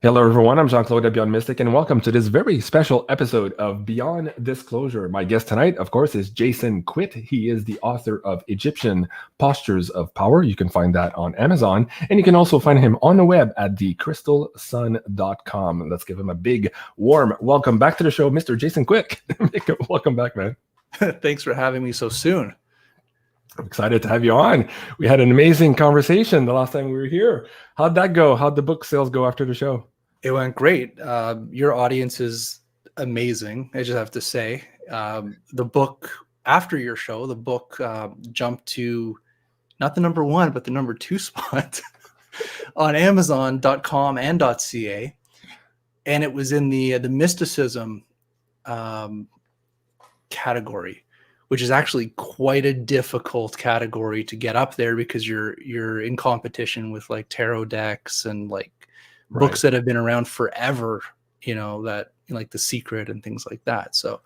Hello, everyone. I'm Jean-Claude BeyondMystic, and welcome to this very special episode of Beyond Disclosure. My guest tonight, of course, is Jason QUITT. He is the author of Egyptian Postures of Power. You can find that on Amazon, and you can also find him on the web at thecrystalsun.com. Let's give him a big, warm welcome back to the show, Mr. Jason QUITT. Welcome back, man. Thanks for having me so soon. I'm excited to have you on. We had an amazing conversation the last time we were here. How'd that go? How'd the book sales go after the show? It went great. Your audience is amazing, I just have to say. The book, after your show, the book jumped to not the number 1, but the number 2 spot on Amazon.com and .ca. And it was in the mysticism category, which is actually quite a difficult category to get up there because you're in competition with like tarot decks and like books that have been around forever, that like The Secret and things like that. So,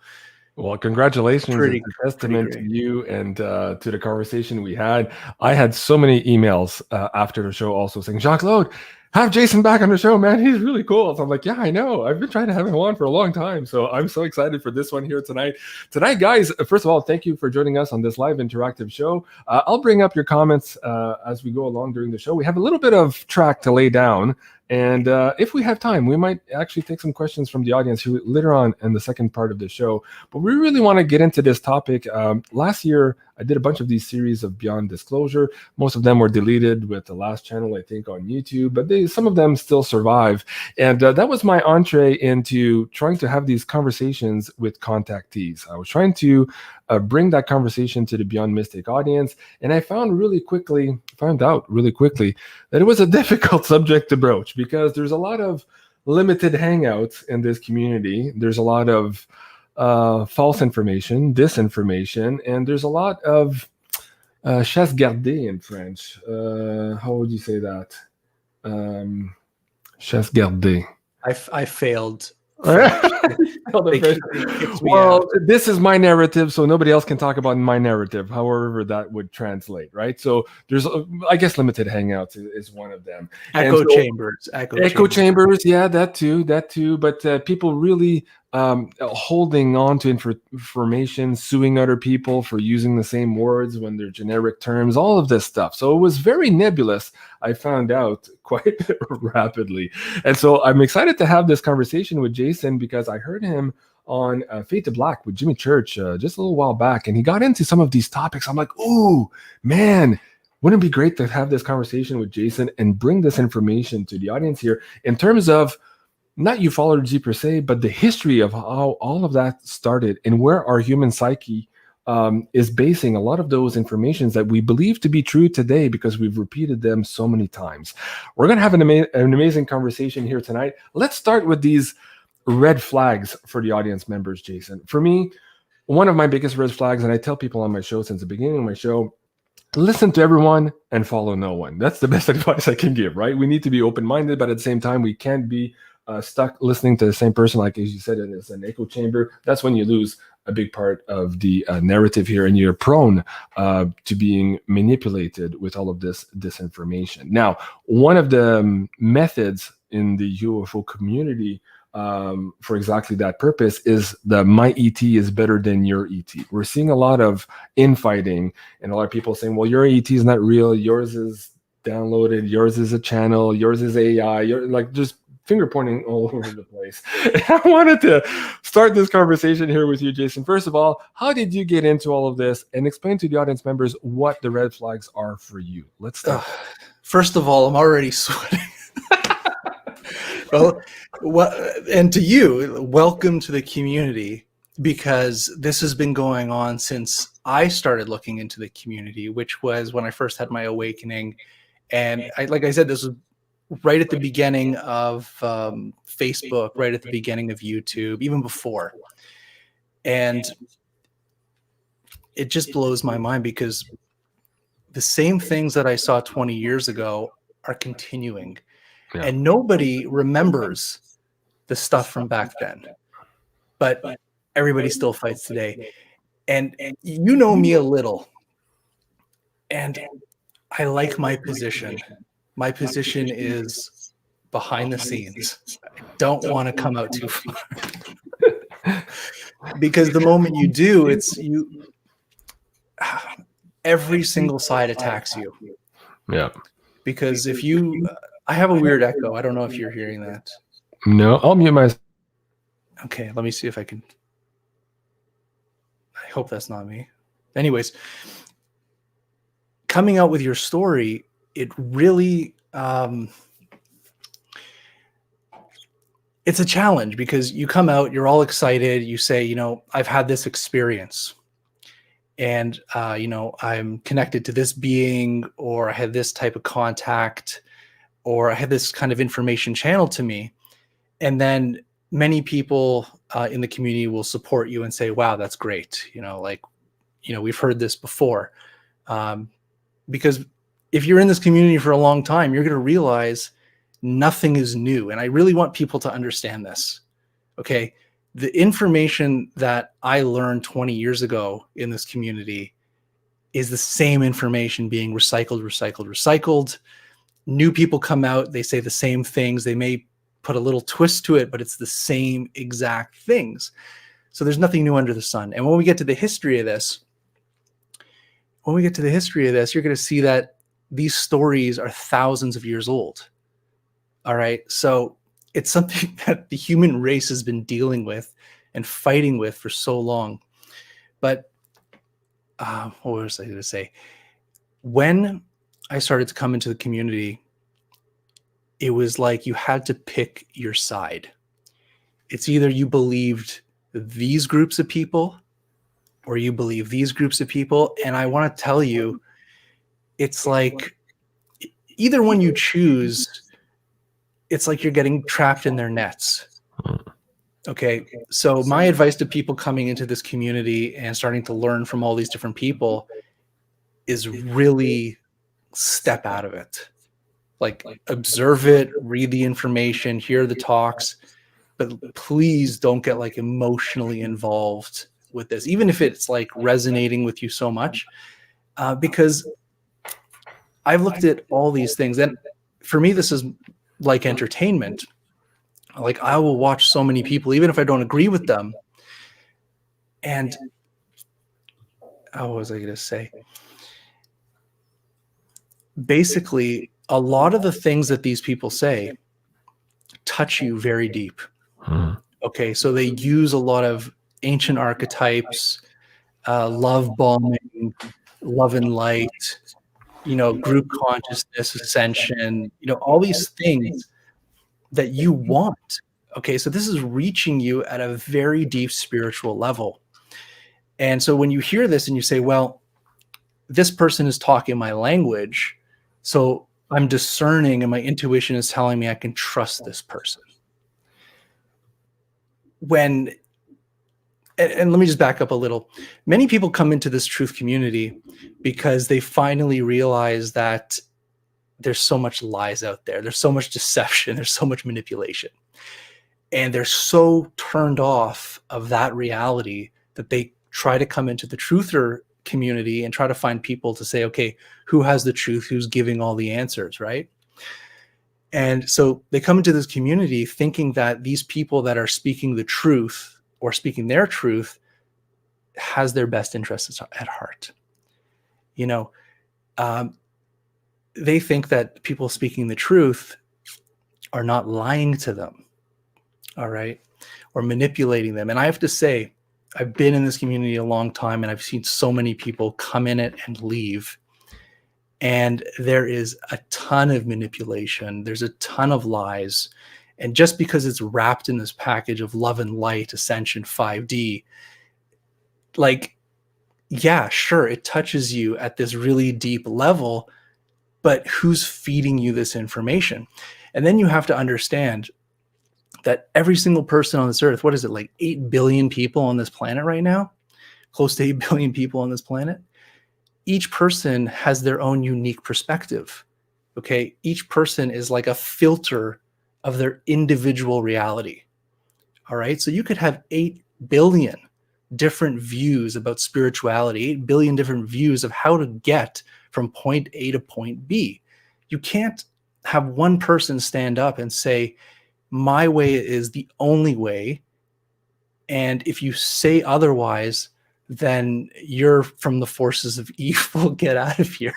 well, congratulations. It's a testament to you and to the conversation we had. I had so many emails after the show also saying, Jean-Claude, have Jason back on the show, man. He's really cool. So I'm like, yeah, I know. I've been trying to have him on for a long time. So I'm so excited for this one here tonight. Tonight, guys, first of all, thank you for joining us on this live interactive show. I'll bring up your comments as we go along during the show. We have a little bit of track to lay down. And if we have time, we might actually take some questions from the audience who later on in the second part of the show. But we really want to get into this topic. Last year, I did a bunch of these series of Beyond Disclosure. Most of them were deleted with the last channel, I think, on YouTube, but some of them still survive. And that was my entree into trying to have these conversations with contactees. I was trying to bring that conversation to the Beyond Mystic audience. And I found out really quickly that it was a difficult subject to broach because there's a lot of limited hangouts in this community. There's a lot of false information, disinformation, and there's a lot of chasse gardée in French. How would you say that? Chasse gardée. I failed. Well, this is my narrative, so nobody else can talk about my narrative, however that would translate, right? So there's, I guess, limited hangouts is one of them. Echo chambers. Yeah, that too. But people really holding on to information, suing other people for using the same words when they're generic terms, all of this stuff. So it was very nebulous, I found out quite rapidly. And so I'm excited to have this conversation with Jason because I heard him on Fade to Black with Jimmy Church just a little while back. And he got into some of these topics. I'm like, oh, man, wouldn't it be great to have this conversation with Jason and bring this information to the audience here in terms of not ufology per se, but the history of how all of that started and where our human psyche is basing a lot of those informations that we believe to be true today because we've repeated them so many times. We're going to have an amazing conversation here tonight. Let's start with these red flags for the audience members, Jason. For me, one of my biggest red flags, and I tell people on my show since the beginning of my show, listen to everyone and follow no one. That's the best advice I can give, right? We need to be open-minded, but at the same time, we can't be stuck listening to the same person, like as you said, it's an echo chamber. That's when you lose a big part of the narrative here, and you're prone to being manipulated with all of this disinformation. Now, one of the methods in the UFO community for exactly that purpose is the my ET is better than your ET. We're seeing a lot of infighting and a lot of people saying, well, your ET is not real, yours is downloaded, yours is a channel, yours is AI, you're like just finger pointing all over the place. I wanted to start this conversation here with you, Jason. First of all, how did you get into all of this? And explain to the audience members what the red flags are for you. Let's start. First of all, I'm already sweating. Well, and to you, welcome to the community, because this has been going on since I started looking into the community, which was when I first had my awakening. And like I said, this was right at the beginning of Facebook, right at the beginning of YouTube, even before. And it just blows my mind because the same things that I saw 20 years ago are continuing. Yeah. And nobody remembers the stuff from back then. But everybody still fights today. And you know me a little. And I like my position. My position is behind the scenes. I don't want to come out too far. Because the moment you do, every single side attacks you. Yeah. Because if you, I have a weird echo. I don't know if you're hearing that. No, I'll mute myself. Okay, let me see if I can. I hope that's not me. Anyways, coming out with your story, it really, it's a challenge because you come out, you're all excited. You say, you know, I've had this experience and, you know, I'm connected to this being, or I had this type of contact, or I had this kind of information channeled to me. And then many people in the community will support you and say, wow, that's great. You know, like, you know, we've heard this before. Because if you're in this community for a long time, you're going to realize nothing is new. And I really want people to understand this. Okay. The information that I learned 20 years ago in this community is the same information being recycled. New people come out, they say the same things. They may put a little twist to it, but it's the same exact things. So there's nothing new under the sun. And when we get to the history of this, you're going to see that these stories are thousands of years old. All right. So it's something that the human race has been dealing with and fighting with for so long. But what was I going to say? When I started to come into the community, it was like you had to pick your side. It's either you believed these groups of people or you believe these groups of people. And I want to tell you, it's like either one you choose, it's like you're getting trapped in their nets. Okay. So my advice to people coming into this community and starting to learn from all these different people is really step out of it. Like observe it, read the information, hear the talks, but please don't get like emotionally involved with this, even if it's like resonating with you so much, because I've looked at all these things, and for me, this is like entertainment. Like I will watch so many people, even if I don't agree with them. And what was I going to say? Basically, a lot of the things that these people say touch you very deep. Okay, so they use a lot of ancient archetypes, love bombing, love and light, you know, group consciousness, ascension, you know, all these things that you want. Okay, so this is reaching you at a very deep spiritual level. And so when you hear this and you say, well, this person is talking my language, so I'm discerning and my intuition is telling me I can trust this person. And let me just back up a little. Many people come into this truth community because they finally realize that there's so much lies out there. There's so much deception. There's so much manipulation. And they're so turned off of that reality that they try to come into the truther community and try to find people to say, okay, who has the truth? Who's giving all the answers, right? And so they come into this community thinking that these people that are speaking the truth or speaking their truth has their best interests at heart. You know, they think that people speaking the truth are not lying to them, all right, or manipulating them. And I have to say, I've been in this community a long time, and I've seen so many people come in it and leave. And there is a ton of manipulation. There's a ton of lies. And just because it's wrapped in this package of love and light, ascension, 5D, like, yeah, sure, it touches you at this really deep level, but who's feeding you this information? And then you have to understand that every single person on this earth, what is it, like 8 billion people on this planet right now? Close to 8 billion people on this planet. Each person has their own unique perspective. Okay. Each person is like a filter of their individual reality. All right. So you could have 8 billion different views about spirituality, 8 billion different views of how to get from point A to point B. You can't have one person stand up and say, my way is the only way. And if you say otherwise, then you're from the forces of evil. Get out of here.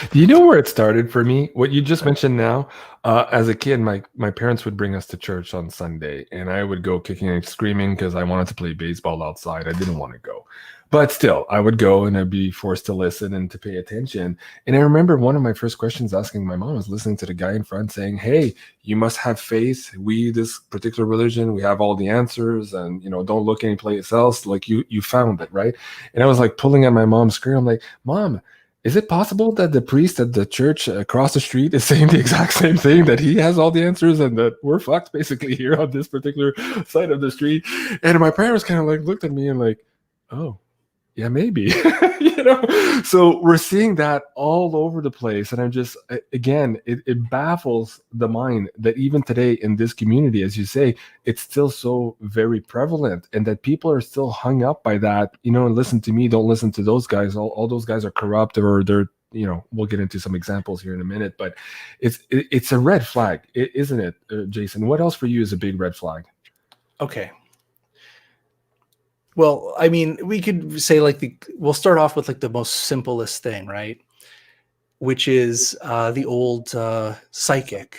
Do you know where it started for me? What you just mentioned now, as a kid, my parents would bring us to church on Sunday, and I would go kicking and screaming because I wanted to play baseball outside. I didn't want to go. But still, I would go and I'd be forced to listen and to pay attention. And I remember one of my first questions asking my mom was listening to the guy in front saying, "Hey, you must have faith. We, this particular religion, we have all the answers, and don't look anyplace else. Like you found it, right?" And I was like pulling at my mom's skirt. I'm like, "Mom, is it possible that the priest at the church across the street is saying the exact same thing, that he has all the answers and that we're fucked basically here on this particular side of the street?" And my parents kind of like looked at me and like, "Oh, yeah, maybe." So we're seeing that all over the place. And I'm just, again, it baffles the mind that even today in this community, as you say, it's still so very prevalent, and that people are still hung up by that, and listen to me, don't listen to those guys. All those guys are corrupt, or they're, we'll get into some examples here in a minute, but it's a red flag, isn't it, Jason? What else for you is a big red flag? Okay. Well, I mean, we could say we'll start off with the most simplest thing, right? Which is the old psychic.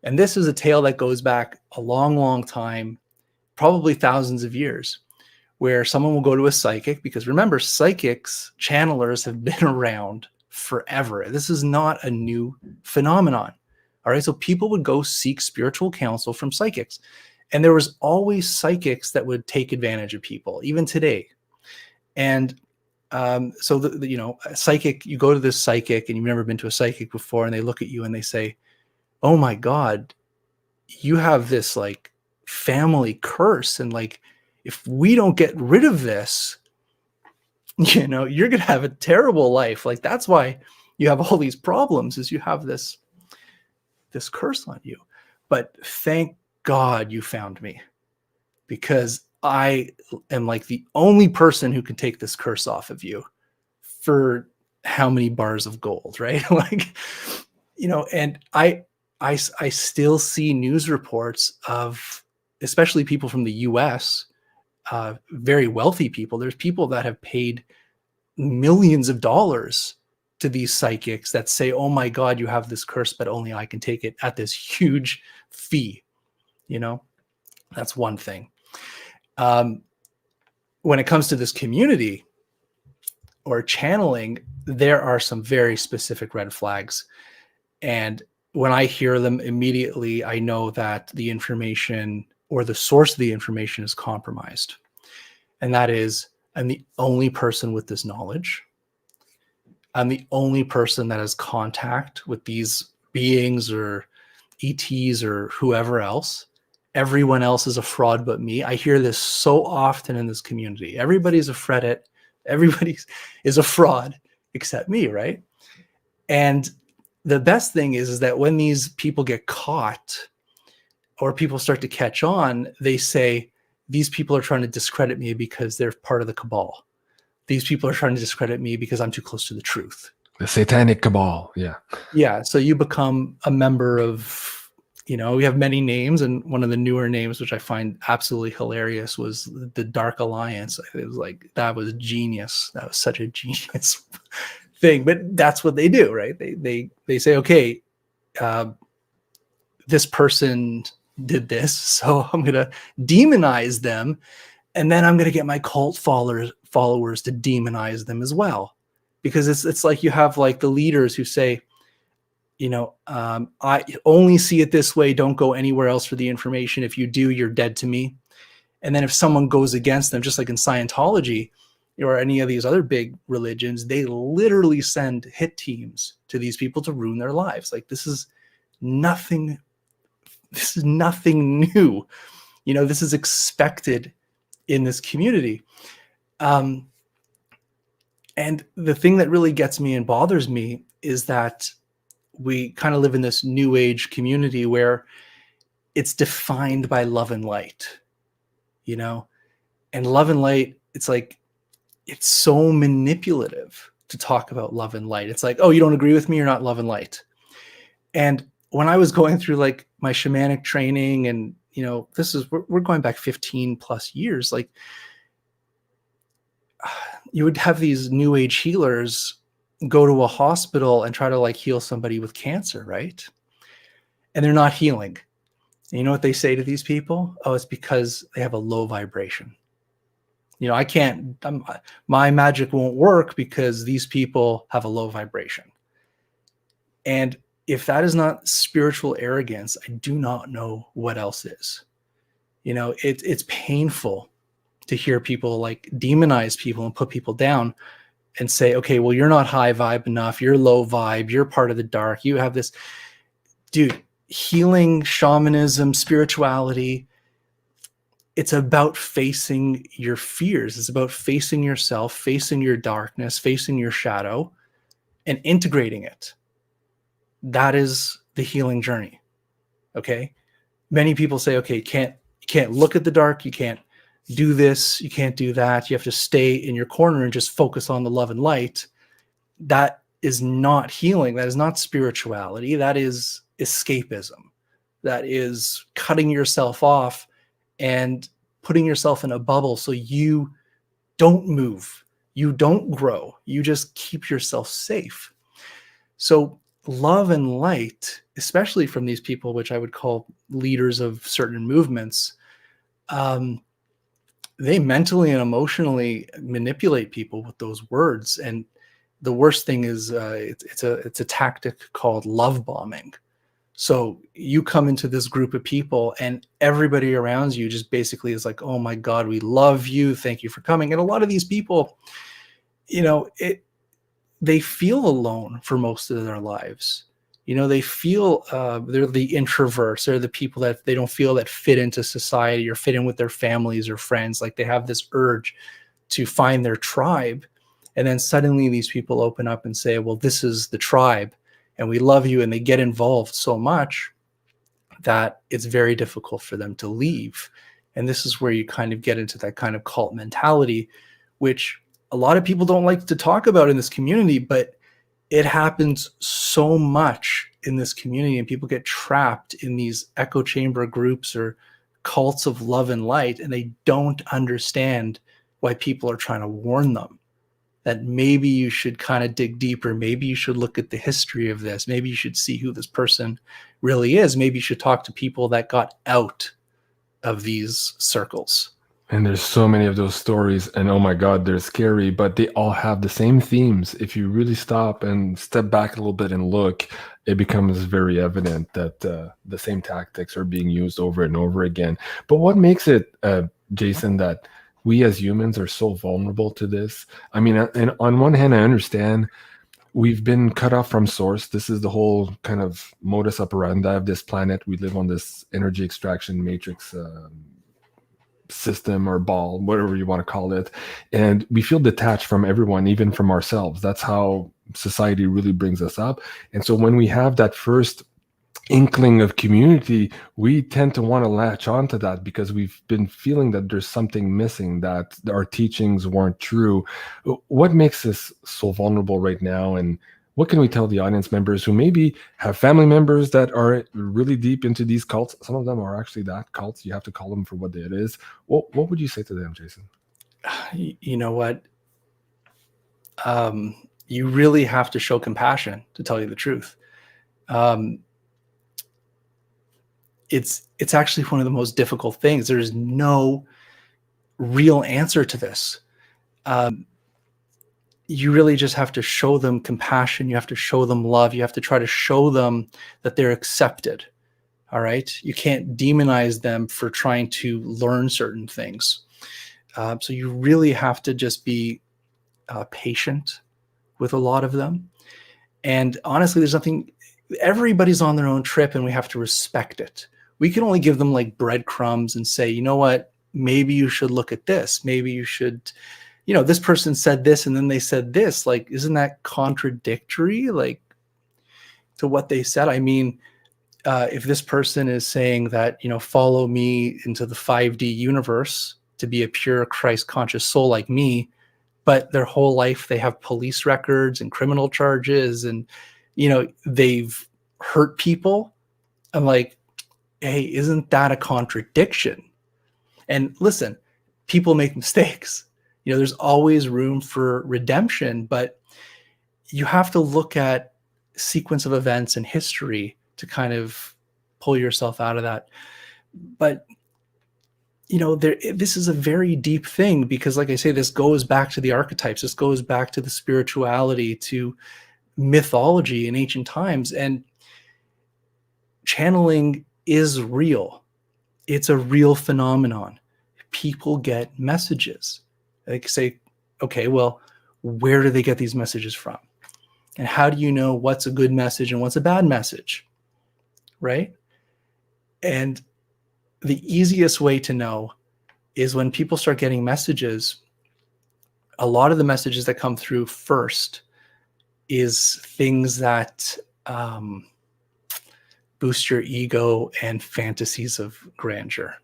And this is a tale that goes back a long, long time, probably thousands of years, where someone will go to a psychic, because remember, psychics, channelers have been around forever. This is not a new phenomenon. All right. So people would go seek spiritual counsel from psychics. And there was always psychics that would take advantage of people, even today. And so, a psychic, you go to this psychic and you've never been to a psychic before, and they look at you and they say, "Oh my God, you have this family curse. And if we don't get rid of this, you're going to have a terrible life. That's why you have all these problems, is you have this curse on you. But thank God you found me, because I am the only person who can take this curse off of you for how many bars of gold," right? And I still see news reports of, especially people from the US, very wealthy people. There's people that have paid millions of dollars to these psychics that say, "Oh my God, you have this curse, but only I can take it at this huge fee." That's one thing. When it comes to this community or channeling, there are some very specific red flags. And when I hear them, immediately I know that the information or the source of the information is compromised. And that is, I'm the only person with this knowledge. I'm the only person that has contact with these beings or ETs or whoever else. Everyone else is a fraud but me. I hear this so often in this community. Everybody's a fredit. Everybody is a fraud except me, right? And the best thing is that when these people get caught or people start to catch on, they say, "These people are trying to discredit me because they're part of the cabal. These people are trying to discredit me because I'm too close to the truth." The satanic cabal. Yeah. Yeah. So you become a member of, we have many names, and one of the newer names, which I find absolutely hilarious, was the Dark Alliance. It was that was genius. That was such a genius thing, but that's what they do, right? They say, "Okay, this person did this, so I'm going to demonize them. And then I'm going to get my cult followers to demonize them as well." Because it's you have the leaders who say, "I only see it this way. Don't go anywhere else for the information. If you do, you're dead to me." And then if someone goes against them, just like in Scientology or any of these other big religions, they literally send hit teams to these people to ruin their lives. This is nothing new. This is expected in this community. And the thing that really gets me and bothers me is that we kind of live in this new age community where it's defined by love and light, and love and light, it's so manipulative to talk about love and light. It's "Oh, you don't agree with me? You're not love and light." And when I was going through like my shamanic training, and we're going back 15 plus years, like you would have these new age healers go to a hospital and try to like heal somebody with cancer, right? And they're not healing. And you know what they say to these people? Oh, it's because they have a low vibration. I can't, my magic won't work because these people have a low vibration. And if that is not spiritual arrogance, I do not know what else is. It's painful to hear people like demonize people and put people down and say, okay, well, you're not high vibe enough. You're low vibe. You're part of the dark. You have this. Dude, healing, shamanism, spirituality, it's about facing your fears. It's about facing yourself, facing your darkness, facing your shadow, and integrating it. That is the healing journey. Okay. Many people say, okay, you can't look at the dark. You can't do this. You can't do that. You have to stay in your corner and just focus on the love and light. That is not healing. That is not spirituality. That is escapism. That is cutting yourself off and putting yourself in a bubble so you don't move, you don't grow, you just keep yourself safe. So love and light, especially from these people, which I would call leaders of certain movements, they mentally and emotionally manipulate people with those words. And the worst thing is it's a tactic called love bombing. So you come into this group of people and everybody around you just basically is like, oh my God, we love you. Thank you for coming. And a lot of these people, they feel alone for most of their lives. They feel they're the introverts. They're the people that they don't feel that fit into society or fit in with their families or friends. Like they have this urge to find their tribe. And then suddenly these people open up and say, well, this is the tribe. And we love you, and they get involved so much that it's very difficult for them to leave. And this is where you kind of get into that kind of cult mentality, which a lot of people don't like to talk about in this community, but it happens so much in this community, and people get trapped in these echo chamber groups or cults of love and light, and they don't understand why people are trying to warn them that maybe you should kind of dig deeper. Maybe you should look at the history of this. Maybe you should see who this person really is. Maybe you should talk to people that got out of these circles. And there's so many of those stories, and oh my God, they're scary, but they all have the same themes. If you really stop and step back a little bit and look, it becomes very evident that the same tactics are being used over and over again. But what makes it, Jason, that we as humans are so vulnerable to this? I mean, and on one hand, I understand we've been cut off from source. This is the whole kind of modus operandi of this planet. We live on this energy extraction matrix system or ball, whatever you want to call it. And we feel detached from everyone, even from ourselves. That's how society really brings us up. And so when we have that first inkling of community, we tend to want to latch onto that because we've been feeling that there's something missing, that our teachings weren't true. What makes us so vulnerable right now? And what can we tell the audience members who maybe have family members that are really deep into these cults? Some of them are actually that cults. You have to call them for what it is. What would you say to them, Jason? You know what? You really have to show compassion, to tell you the truth. It's actually one of the most difficult things. There's no real answer to this. You really just have to show them compassion. You have to show them love. You have to try to show them that they're accepted. All right. You can't demonize them for trying to learn certain things. So you really have to just be patient with a lot of them. And honestly, there's nothing, everybody's on their own trip and we have to respect it. We can only give them like breadcrumbs and say, you know what, maybe you should look at this. Maybe you should, this person said this and then they said this. Like, isn't that contradictory, like, to what they said? I mean, if this person is saying that, follow me into the 5D universe to be a pure Christ conscious soul like me, but their whole life they have police records and criminal charges and, they've hurt people I'm like, hey, isn't that a contradiction? And listen, people make mistakes. There's always room for redemption, but you have to look at sequence of events and history to kind of pull yourself out of that. But this is a very deep thing, because like I say, this goes back to the archetypes. This goes back to the spirituality, to mythology in ancient times. And channeling is real. It's a real phenomenon. People get messages. They say, okay, well, where do they get these messages from? And how do you know what's a good message and what's a bad message? Right? And the easiest way to know is when people start getting messages, a lot of the messages that come through first is things that boost your ego and fantasies of grandeur.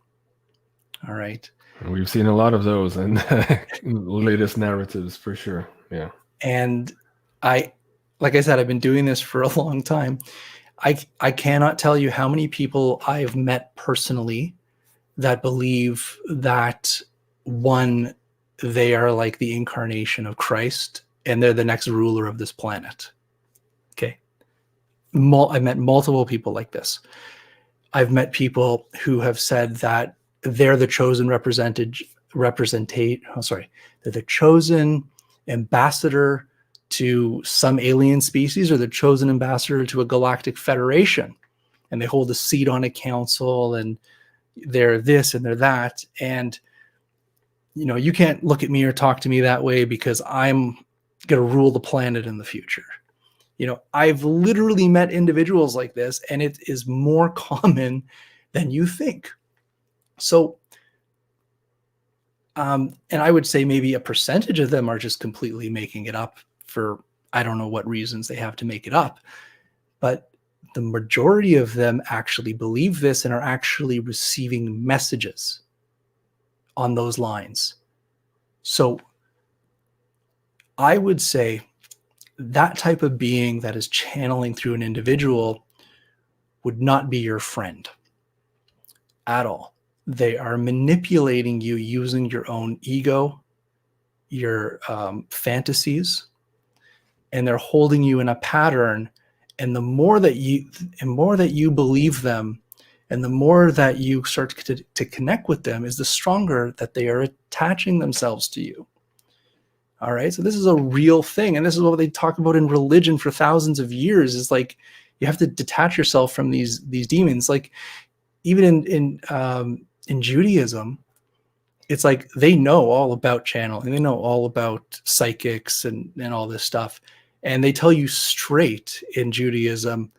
All right. We've seen a lot of those in the latest narratives, for sure. Yeah. And like I said, I've been doing this for a long time. I cannot tell you how many people I've met personally that believe that, one, they are like the incarnation of Christ and they're the next ruler of this planet. Okay. I've met multiple people like this. I've met people who have said that they're the chosen they're the chosen ambassador to some alien species, or the chosen ambassador to a galactic federation, and they hold a seat on a council, and they're this and they're that. And you can't look at me or talk to me that way, because I'm going to rule the planet in the future. I've literally met individuals like this, and it is more common than you think. So, and I would say maybe a percentage of them are just completely making it up for, I don't know what reasons they have to make it up, but the majority of them actually believe this and are actually receiving messages on those lines. So I would say that type of being that is channeling through an individual would not be your friend at all. They are manipulating you using your own ego, your fantasies, and they're holding you in a pattern. And the more that you believe them, and the more that you start to connect with them, is the stronger that they are attaching themselves to you. All right. So this is a real thing. And this is what they talk about in religion for thousands of years, is like, you have to detach yourself from these demons. Like, even in Judaism, it's like they know all about channeling. They know all about psychics and all this stuff. And they tell you straight in Judaism,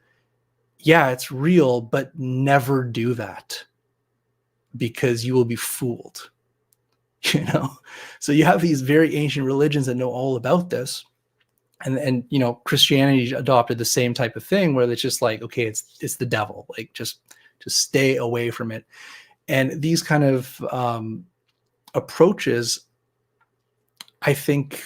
yeah, it's real, but never do that, because you will be fooled. So you have these very ancient religions that know all about this. And Christianity adopted the same type of thing, where it's just like, okay, it's the devil, like just stay away from it. And these kind of approaches, I think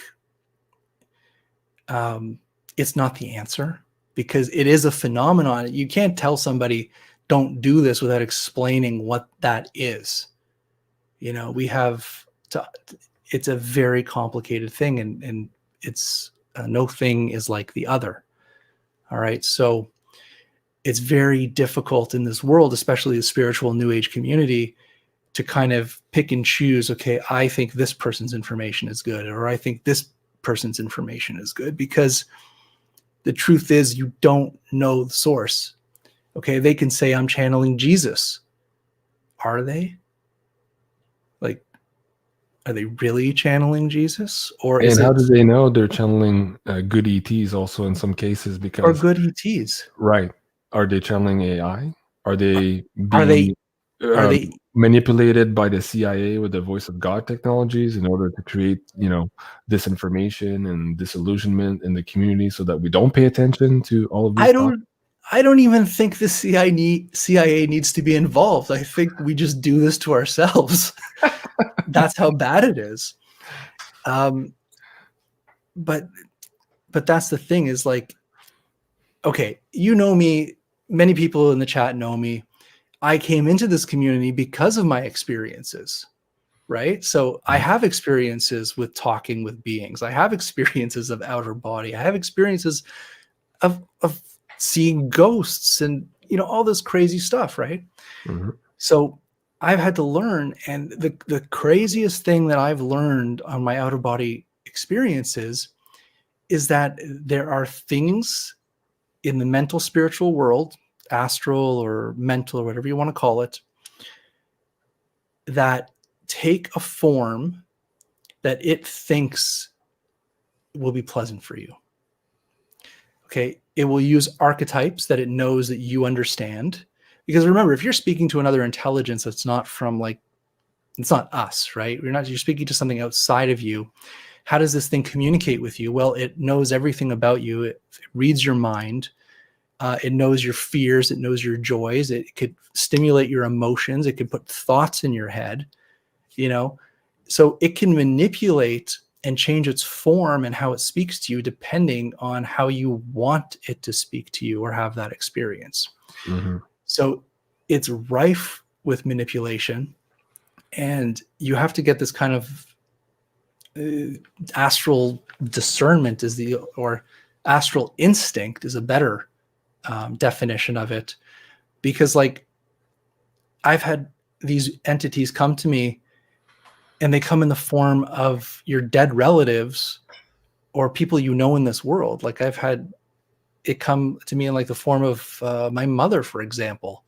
it's not the answer, because it is a phenomenon. You can't tell somebody don't do this without explaining what that is. It's a very complicated thing, and it's no thing is like the other. All right. So it's very difficult in this world, especially the spiritual New Age community, to kind of pick and choose. Okay, I think this person's information is good, or I think this person's information is good, because the truth is, you don't know the source. Okay, they can say, I'm channeling Jesus. Are they? Like, are they really channeling Jesus? Or And how do they know they're channeling good ETs also in some cases? Because, or good ETs. Right. Are they channeling AI? Are they Are being they manipulated by the CIA with the voice of God technologies in order to create, disinformation and disillusionment in the community, so that we don't pay attention to all of these thoughts? I don't even think the CIA needs to be involved. I think we just do this to ourselves. That's how bad it is. But that's the thing, is like, okay, me, many people in the chat know me. I came into this community because of my experiences, right? So I have experiences with talking with beings. I have experiences of outer body. I have experiences of seeing ghosts and, you know, all this crazy stuff, right? Mm-hmm. So I've had to learn, and the craziest thing that I've learned on my outer body experiences is that there are things in the mental spiritual world, astral or mental or whatever you want to call it, that take a form that it thinks will be pleasant for you. Okay. It will use archetypes that it knows that you understand. Because remember, if you're speaking to another intelligence that's not from, like, it's not us, right? You're speaking to something outside of you. How does this thing communicate with you? Well, it knows everything about you. It reads your mind. It knows your fears. It knows your joys. It could stimulate your emotions. It could put thoughts in your head, you know? So it can manipulate and change its form and how it speaks to you depending on how you want it to speak to you or have that experience. Mm-hmm. So it's rife with manipulation, and you have to get this kind of astral discernment or astral instinct is a better definition of it, because, like, I've had these entities come to me, and they come in the form of your dead relatives or people you know in this world. Like, I've had it come to me in, like, the form of my mother, for example,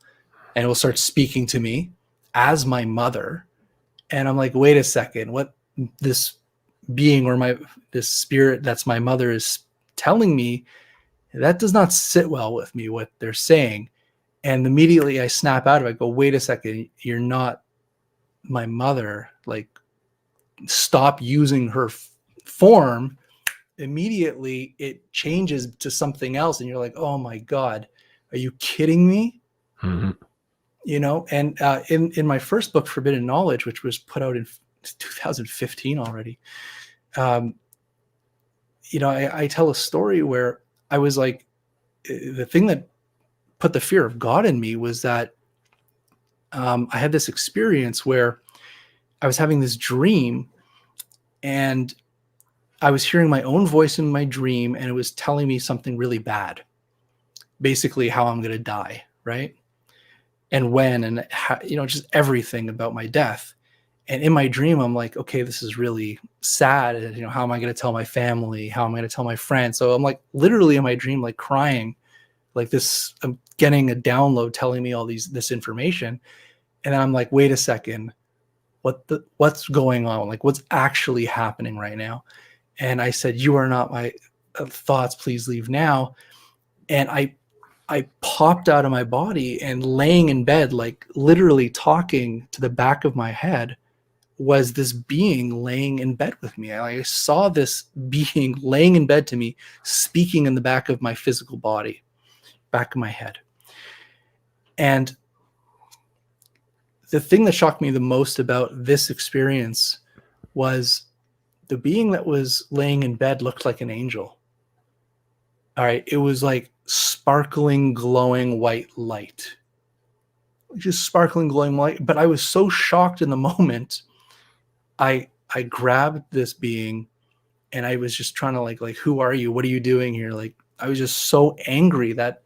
and it will start speaking to me as my mother. And I'm like, wait a second, what this being or this spirit that's my mother is telling me, that does not sit well with me, what they're saying. And immediately I snap out of it. I go, wait a second, you're not my mother. Like, stop using her form. Immediately it changes to something else, and you're like, oh my God, are you kidding me? Mm-hmm. You know, and in my first book, Forbidden Knowledge, which was put out in 2015 already, you know, I tell a story where I was like, the thing that put the fear of God in me was that I had this experience where I was having this dream, and I was hearing my own voice in my dream, and it was telling me something really bad, basically how I'm going to die, right? And when, and how, you know, just everything about my death. And in my dream, I'm like, okay, this is really sad. And, you know, how am I going to tell my family? How am I going to tell my friends? So I'm like literally in my dream, like crying, like this, I'm getting a download telling me all this information. And then I'm like, wait a second, what's going on? Like, what's actually happening right now? And I said, you are not my thoughts, please leave now. And I popped out of my body, and laying in bed, like literally talking to the back of my head, was this being laying in bed with me. I saw this being laying in bed to me, speaking in the back of my physical body, back of my head. And the thing that shocked me the most about this experience was the being that was laying in bed looked like an angel. All right. It was like sparkling, glowing white light. Just sparkling, glowing light. But I was so shocked in the moment. I grabbed this being, and I was just trying to like, who are you? What are you doing here? Like, I was just so angry that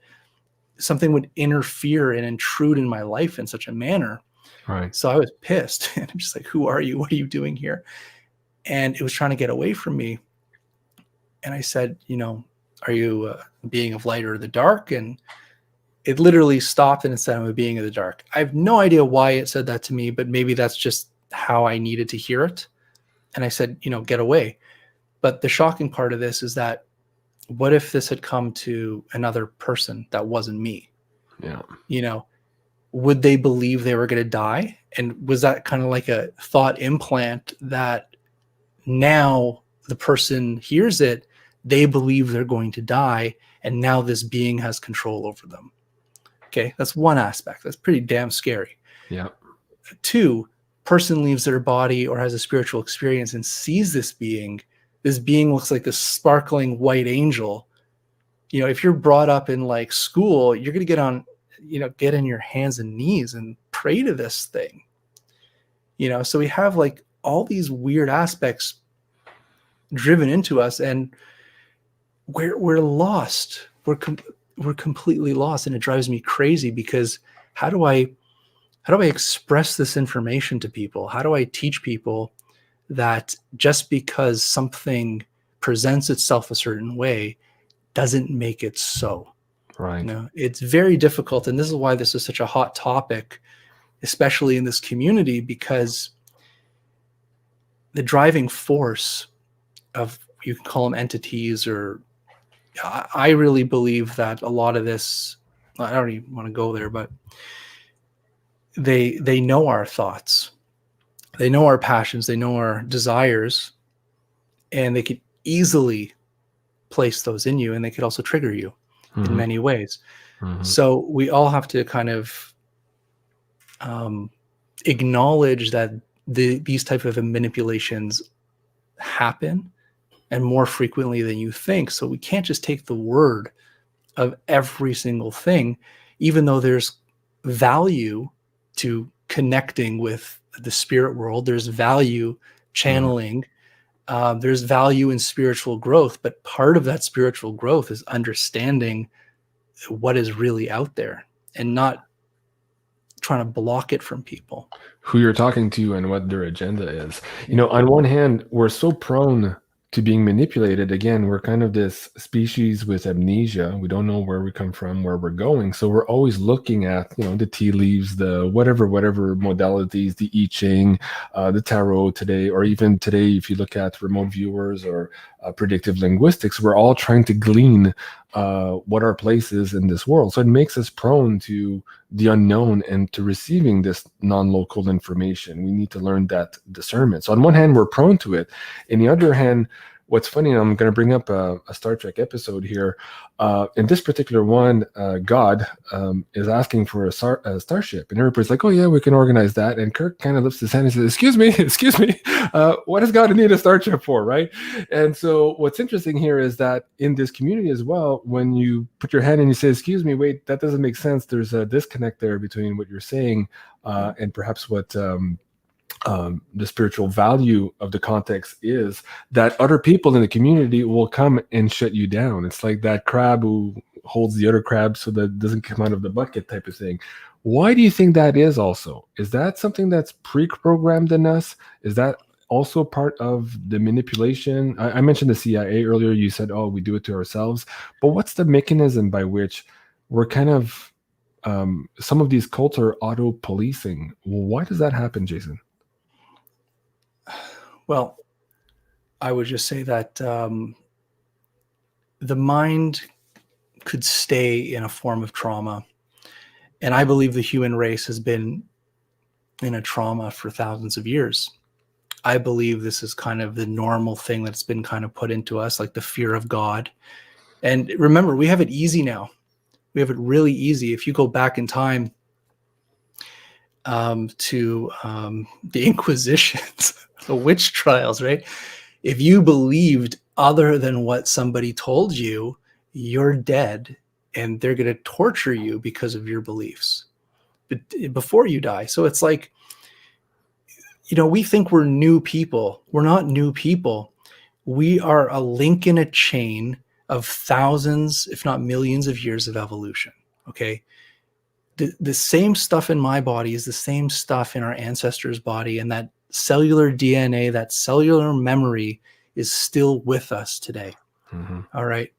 something would interfere and intrude in my life in such a manner. Right. So I was pissed, and I'm just like, who are you? What are you doing here? And it was trying to get away from me. And I said, you know, are you a being of light or the dark? And it literally stopped, and it said, I'm a being of the dark. I have no idea why it said that to me, but maybe that's just how I needed to hear it. And I said, you know, get away. But the shocking part of this is that, what if this had come to another person that wasn't me? Yeah. You know, would they believe they were going to die? And was that kind of like a thought implant that now the person hears it, they believe they're going to die, and now this being has control over them? Okay, that's one aspect. That's pretty damn scary. Yeah. 2, person leaves their body or has a spiritual experience and sees this being. This being looks like this sparkling white angel, if you're brought up in like school, you're going to get on, get in your hands and knees and pray to this thing. So we have like all these weird aspects driven into us, and we're lost. We're completely lost, and it drives me crazy because how do I express this information to people? How do I teach people that just because something presents itself a certain way doesn't make it so? Right. It's very difficult, and this is why this is such a hot topic, especially in this community, because the driving force of, you can call them entities, or I really believe that a lot of this, I don't even want to go there, but they know our thoughts, they know our passions, they know our desires, and they could easily place those in you, and they could also trigger you in many ways. So we all have to kind of acknowledge that these type of manipulations happen, and more frequently than you think. So we can't just take the word of every single thing, even though there's value to connecting with the spirit world. There's value channeling. There's value in spiritual growth, but part of that spiritual growth is understanding what is really out there and not trying to block it from people. Who you're talking to and what their agenda is. On one hand, we're so prone to being manipulated. Again, we're kind of this species with amnesia. We don't know where we come from, where we're going. So we're always looking at, the tea leaves, the whatever modalities, the I Ching, the tarot today, or even today, if you look at remote viewers or predictive linguistics, we're all trying to glean what our place is in this world. So it makes us prone to the unknown and to receiving this non-local information. We need to learn that discernment. So on one hand, we're prone to it. On the other hand, what's funny, I'm going to bring up a Star Trek episode here. In this particular one, God is asking for a starship, and everybody's like, "Oh yeah, we can organize that." And Kirk kind of lifts his hand and says, "Excuse me, what does God need a starship for?" Right? And so what's interesting here is that in this community as well, when you put your hand and you say, "Excuse me, wait, that doesn't make sense," there's a disconnect there between what you're saying and perhaps what the spiritual value of the context is, that other people in the community will come and shut you down. It's like that crab who holds the other crab so that it doesn't come out of the bucket type of thing. Why do you think that is also? Is that something that's pre-programmed in us? Is that also part of the manipulation? I mentioned the CIA earlier. You said, "Oh, we do it to ourselves." But what's the mechanism by which we're kind of, some of these cults are auto-policing? Well, why does that happen, Jason? Well, I would just say that the mind could stay in a form of trauma. And I believe the human race has been in a trauma for thousands of years. I believe this is kind of the normal thing that's been kind of put into us, like the fear of God. And remember, we have it easy now. We have it really easy. If you go back in time to the Inquisitions, the witch trials, right? If you believed other than what somebody told you, you're dead, and they're going to torture you because of your beliefs before you die. So it's like, we think we're new people. We're not new people. We are a link in a chain of thousands, if not millions of years of evolution. Okay. The same stuff in my body is the same stuff in our ancestors' body, and that cellular DNA, that cellular memory is still with us today. All right.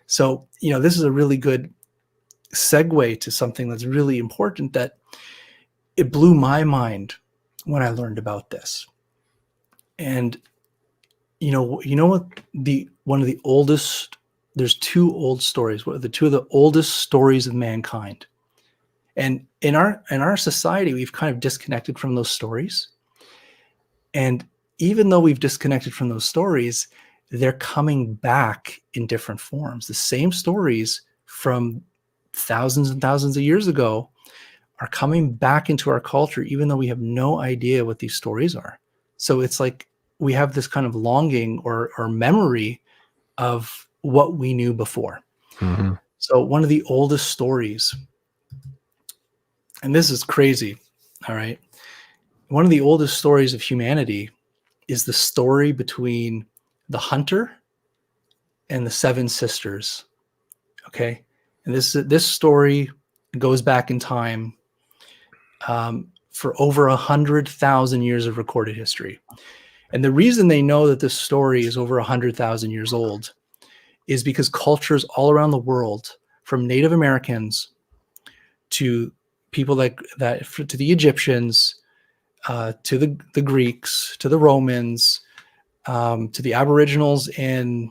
So, this is a really good segue to something that's really important, that it blew my mind when I learned about this. And, what one of the oldest, there's two old stories, the two of the oldest stories of mankind. And in our society, we've kind of disconnected from those stories. And even though we've disconnected from those stories, they're coming back in different forms. The same stories from thousands and thousands of years ago are coming back into our culture, even though we have no idea what these stories are. So it's like we have this kind of longing or memory of what we knew before. Mm-hmm. So one of the oldest stories, and this is crazy, all right? One of the oldest stories of humanity is the story between the hunter and the seven sisters, okay? And this story goes back in time for over 100,000 years of recorded history. And the reason they know that this story is over 100,000 years old is because cultures all around the world, from Native Americans to people to the Egyptians, to the Greeks, to the Romans, to the Aboriginals in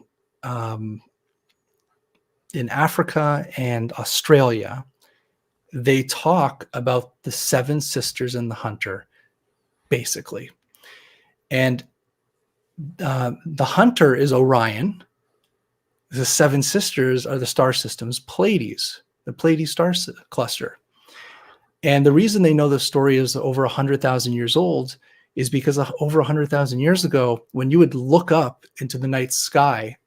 Africa and Australia, they talk about the seven sisters and the hunter, basically. And the hunter is Orion. The seven sisters are the star systems, Pleiades, the Pleiades star cluster. And the reason they know the story is over 100,000 years old is because over 100,000 years ago, when you would look up into the night sky,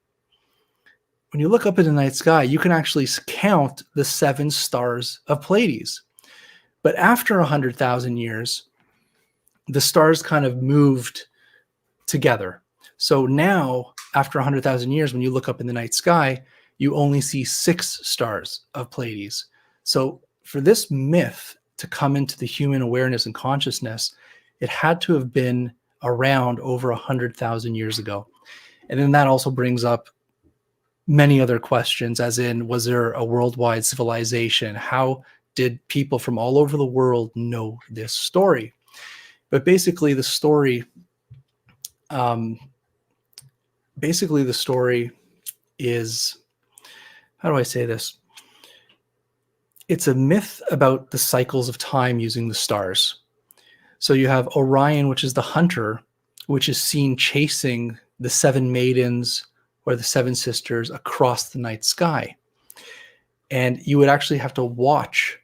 you can actually count the seven stars of Pleiades. But after 100,000 years, the stars kind of moved together. So now, after 100,000 years, when you look up in the night sky, you only see 6 stars of Pleiades. So for this myth to come into the human awareness and consciousness, it had to have been around over 100,000 years ago. And then that also brings up many other questions, as in, was there a worldwide civilization? How did people from all over the world know this story? But basically the story is, how do I say this? It's a myth about the cycles of time using the stars. So you have Orion, which is the hunter, which is seen chasing the 7 maidens or the 7 sisters across the night sky. And you would actually have to watch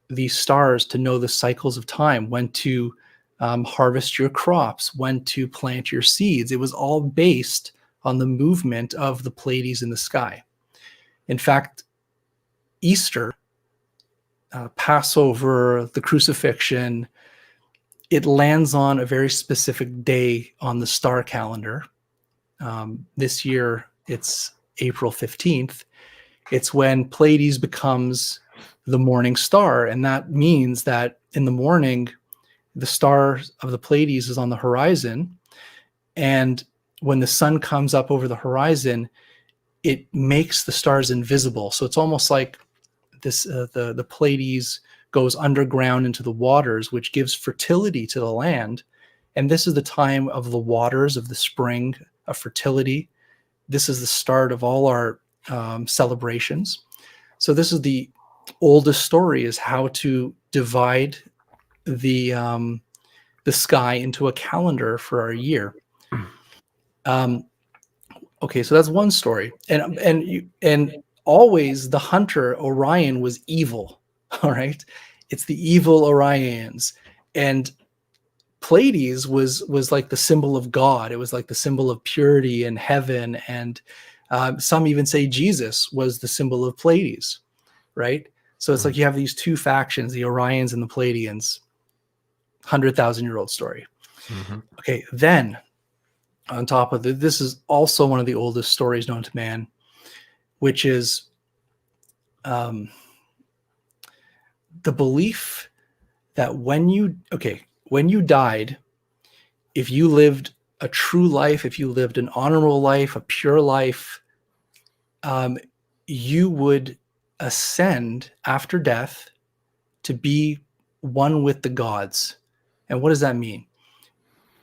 these stars to know the cycles of time, when to harvest your crops, when to plant your seeds. It was all based on the movement of the Pleiades in the sky. In fact, Easter, Passover, the crucifixion, it lands on a very specific day on the star calendar. This year, it's April 15th. It's when Pleiades becomes the morning star. And that means that in the morning, the star of the Pleiades is on the horizon. And when the sun comes up over the horizon, it makes the stars invisible. So it's almost like this, the Pleiades goes underground into the waters, which gives fertility to the land. And this is the time of the waters of the spring of fertility. This is the start of all our celebrations. So this is the oldest story, is how to divide the sky into a calendar for our year. Okay, so that's one story, and always the hunter Orion was evil. All right, it's the evil Orions, and Pleiades was like the symbol of God. It was like the symbol of purity and heaven, and some even say Jesus was the symbol of Pleiades, right? So it's like you have these two factions, the Orions and the Pleiadians. 100,000-year-old story. Mm-hmm. Okay, then on top of it, this is also one of the oldest stories known to man, which is the belief that when you died, if you lived a true life, if you lived an honorable life, a pure life, you would ascend after death to be one with the gods. And what does that mean?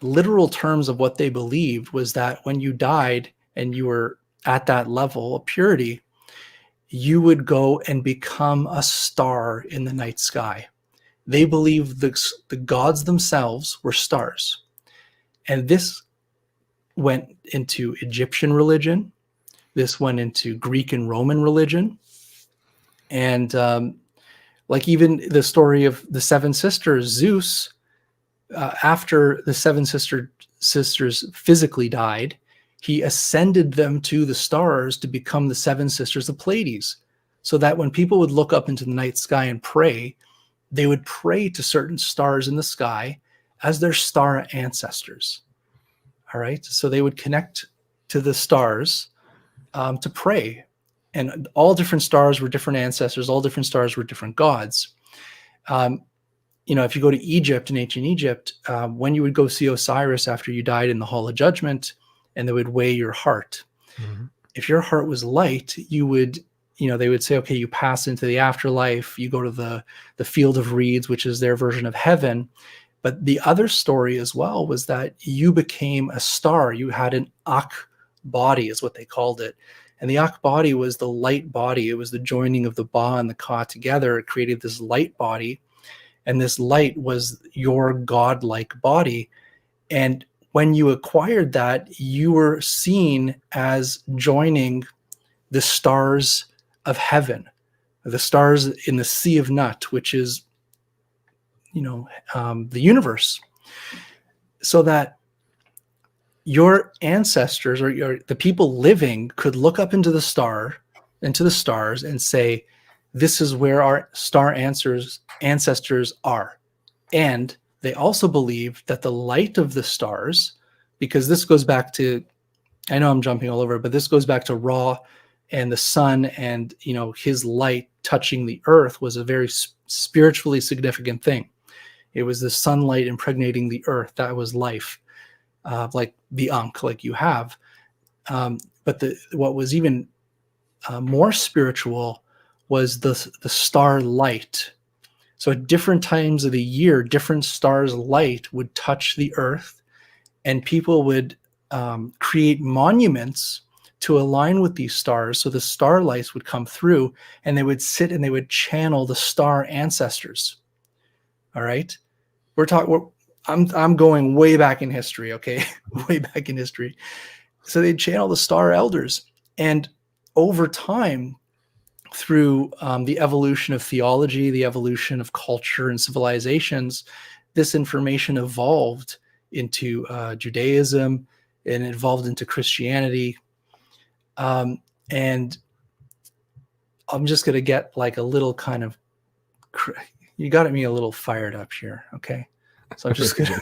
Literal terms of what they believed was that when you died and you were at that level of purity, you would go and become a star in the night sky. They believed the gods themselves were stars. And this went into Egyptian religion. This went into Greek and Roman religion. And like even the story of the 7 sisters, Zeus, after the 7 sisters physically died, he ascended them to the stars to become the seven sisters of Pleiades, so that when people would look up into the night sky and pray, they would pray to certain stars in the sky as their star ancestors. All right. So they would connect to the stars to pray. And all different stars were different ancestors. All different stars were different gods. If you go to Egypt, in ancient Egypt, when you would go see Osiris after you died in the Hall of Judgment, and they would weigh your heart. Mm-hmm. If your heart was light, you would, they would say, okay, you pass into the afterlife, you go to the field of reeds, which is their version of heaven. But the other story as well was that you became a star. You had an Akh body, is what they called it. And the Akh body was the light body. It was the joining of the Ba and the Ka together. It created this light body. And this light was your godlike body. And when you acquired that, you were seen as joining the stars of heaven, the stars in the Sea of Nut, which is, the universe. So that your ancestors or the people living could look up into the stars and say, this is where our star ancestors are. And they also believed that the light of the stars, because this goes back to, I know I'm jumping all over, but this goes back to Ra and the sun, and his light touching the earth was a very spiritually significant thing. It was the sunlight impregnating the earth. That was life, like the Ankh, like you have. But what was even more spiritual was the star light. So at different times of the year, different stars' light would touch the earth, and people would create monuments to align with these stars. So the starlights would come through, and they would sit and they would channel the star ancestors. All right, I'm going way back in history. Okay, way back in history. So they'd channel the star elders, and over time, through the evolution of theology, the evolution of culture and civilizations, this information evolved into Judaism, and it evolved into Christianity. And I'm just going to get like a little kind of, you got me a little fired up here. Okay. So I'm just going to,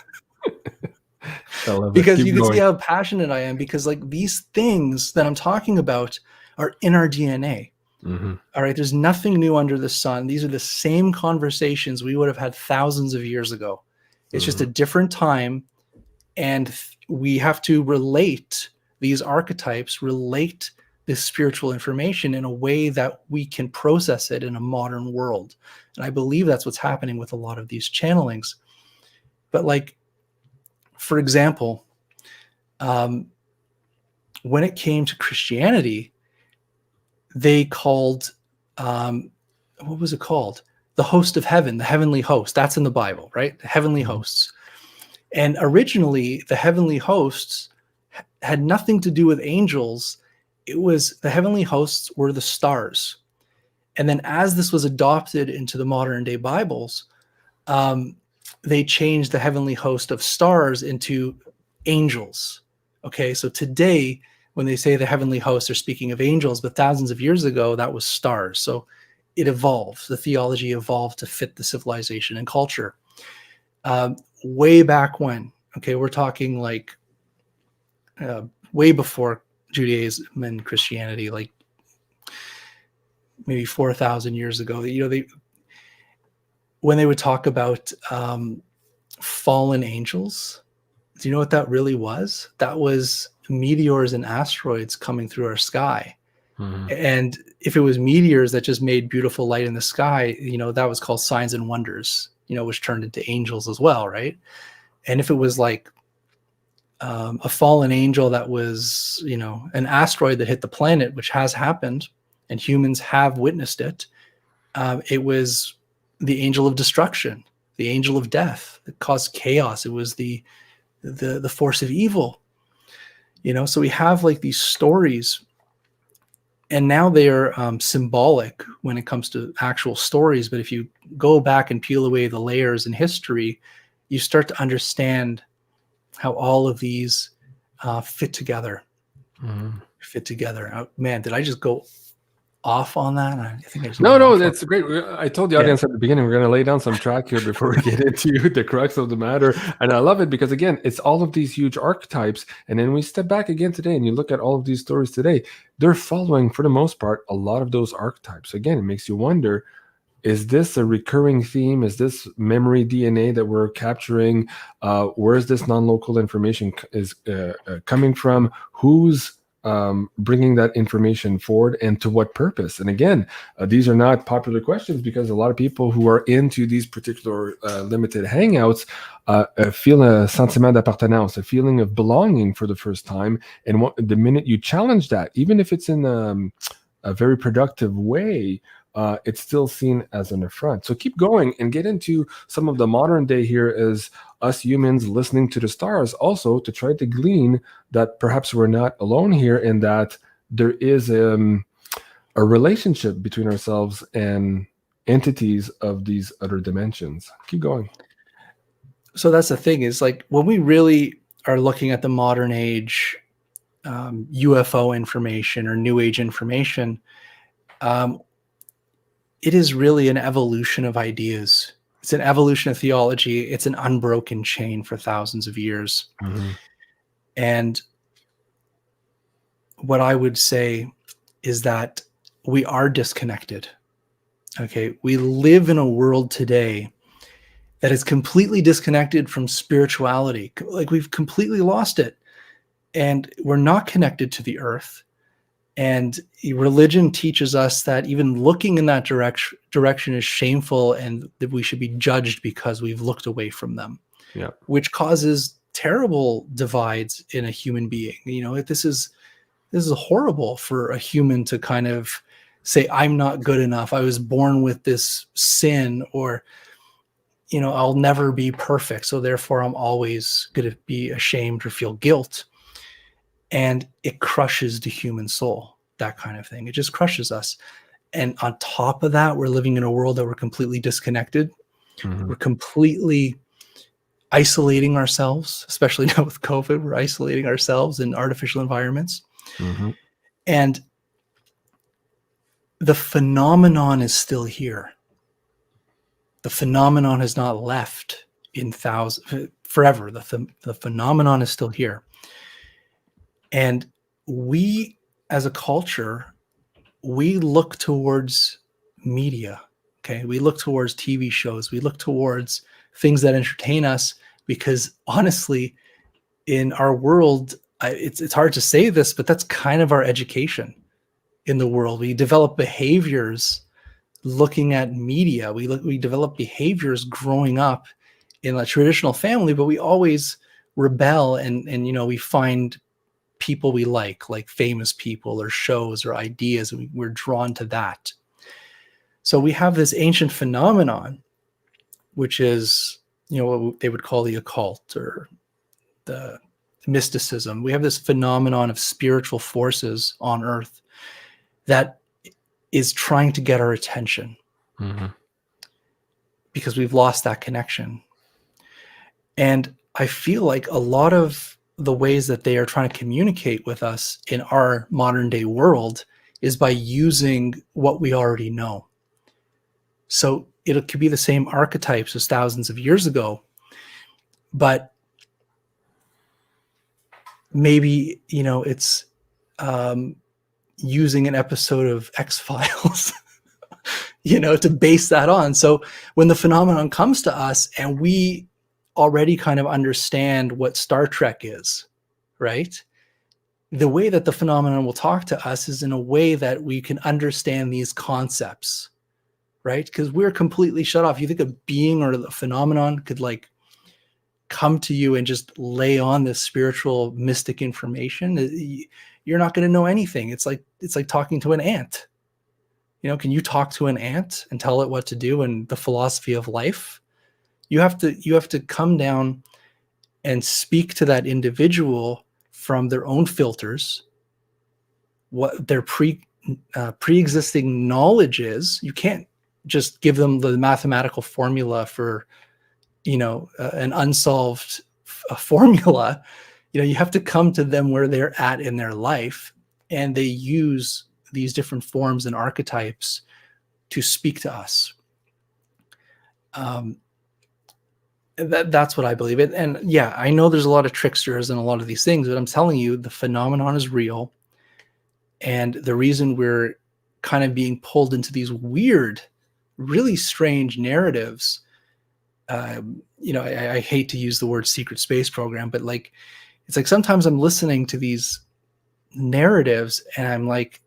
because you can see how passionate I am, because like these things that I'm talking about are in our DNA. Mm-hmm. All right. There's nothing new under the sun. These are the same conversations we would have had thousands of years ago. It's just a different time. And we have to relate these archetypes, relate this spiritual information in a way that we can process it in a modern world. And I believe that's what's happening with a lot of these channelings. But like, for example, when it came to Christianity, they called, what was it called? The host of heaven, the heavenly host. That's in the Bible, right? The heavenly hosts. And originally, the heavenly hosts had nothing to do with angels. It was the heavenly hosts were the stars. And then as this was adopted into the modern day Bibles, they changed the heavenly host of stars into angels. Okay, so today, when they say the heavenly hosts, they're speaking of angels, but thousands of years ago, that was stars. So it evolved. The theology evolved to fit the civilization and culture. Way back when, okay, we're talking like way before Judaism and Christianity, like maybe 4,000 years ago, when they would talk about fallen angels, do you know what that really was? That was meteors and asteroids coming through our sky. Mm-hmm. And if it was meteors that just made beautiful light in the sky, that was called signs and wonders, which turned into angels as well, right? And if it was like a fallen angel that was, an asteroid that hit the planet, which has happened, and humans have witnessed it, it was the angel of destruction, the angel of death that caused chaos. It was the force of evil. So we have like these stories, and now they are symbolic when it comes to actual stories. But if you go back and peel away the layers in history, you start to understand how all of these fit together. Mhm. fit together. Man, did I just go off on that? I think I just No, went no, off on. that's great. I told the Yeah. audience at the beginning we're going to lay down some track here before we get into the crux of the matter, and I love it because again, it's all of these huge archetypes, and then we step back again today, and you look at all of these stories today. They're following, for the most part, a lot of those archetypes. Again, it makes you wonder: is this a recurring theme? Is this memory DNA that we're capturing? Where is this non-local information is coming from? Who's bringing that information forward, and to what purpose? And again, these are not popular questions because a lot of people who are into these particular limited hangouts feel a sentiment d'appartenance, a feeling of belonging for the first time. And the minute you challenge that, even if it's in a very productive way, it's still seen as an affront. So keep going and get into some of the modern day here as us humans listening to the stars, also to try to glean that perhaps we're not alone here, and that there is a relationship between ourselves and entities of these other dimensions. Keep going. So that's the thing, is like when we really are looking at the modern age UFO information or New Age information, it is really an evolution of ideas. It's an evolution of theology. It's an unbroken chain for thousands of years. Mm-hmm. And what I would say is that we are disconnected. Okay. We live in a world today that is completely disconnected from spirituality. Like we've completely lost it. And we're not connected to the earth. And religion teaches us that even looking in that direction is shameful, and that we should be judged because we've looked away from them. Yeah. Which causes terrible divides in a human being. You know, this is horrible for a human to kind of say, I'm not good enough. I was born with this sin, or, you know, I'll never be perfect, so therefore I'm always going to be ashamed or feel guilt. And it crushes the human soul, that kind of thing. It just crushes us. And on top of that, we're living in a world that we're completely disconnected. Mm-hmm. We're completely isolating ourselves, especially now with COVID. We're isolating ourselves in artificial environments. Mm-hmm. And the phenomenon is still here. The phenomenon has not left in forever. The phenomenon is still here. And we, as a culture, we look towards media. Okay. We look towards TV shows. We look towards things that entertain us, because honestly, in our world, it's hard to say this, but that's kind of our education in the world. We develop behaviors looking at media. We develop behaviors growing up in a traditional family, but we always rebel, and you know, we find people we like famous people or shows or ideas, and we're drawn to that. So we have this ancient phenomenon, which is, you know, what they would call the occult or the mysticism. We have this phenomenon of spiritual forces on earth that is trying to get our attention. Mm-hmm. Because we've lost that connection. And I feel like a lot of the ways that they are trying to communicate with us in our modern day world is by using what we already know. So it could be the same archetypes as thousands of years ago, but maybe, you know, it's using an episode of X-Files, you know, to base that on. So when the phenomenon comes to us and we already kind of understand what Star Trek is, right? The way that the phenomenon will talk to us is in a way that we can understand these concepts, right? Because we're completely shut off. You think a being or the phenomenon could like come to you and just lay on this spiritual mystic information, you're not going to know anything. It's like talking to an ant. You know, can you talk to an ant and tell it what to do and the philosophy of life? You have to come down and speak to that individual from their own filters, what their pre-existing knowledge is. You can't just give them the mathematical formula for, you know, an unsolved formula. you have to come to them where they're at in their life, and they use these different forms and archetypes to speak to us. That's what I believe. And yeah, I know there's a lot of tricksters and a lot of these things, but I'm telling you, the phenomenon is real. And the reason we're kind of being pulled into these weird, really strange narratives, I hate to use the word secret space program, but like, it's like sometimes I'm listening to these narratives and I'm like,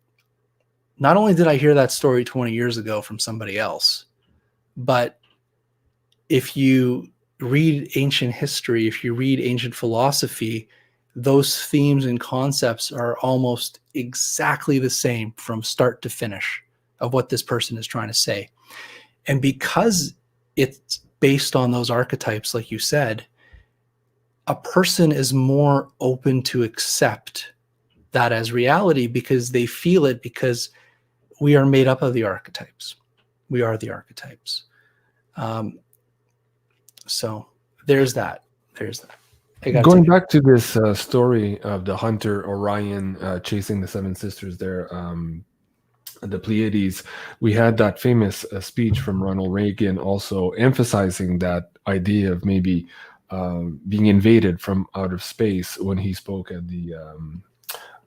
not only did I hear that story 20 years ago from somebody else, but if you read ancient history, if you read ancient philosophy, those themes and concepts are almost exactly the same from start to finish of what this person is trying to say. And because it's based on those archetypes, like you said, a person is more open to accept that as reality because they feel it, because we are made up of the archetypes. We are the archetypes. So there's that. Going back to this story of the hunter Orion chasing the seven sisters there, the Pleiades, we had that famous speech from Ronald Reagan also emphasizing that idea of maybe being invaded from outer space when he spoke at the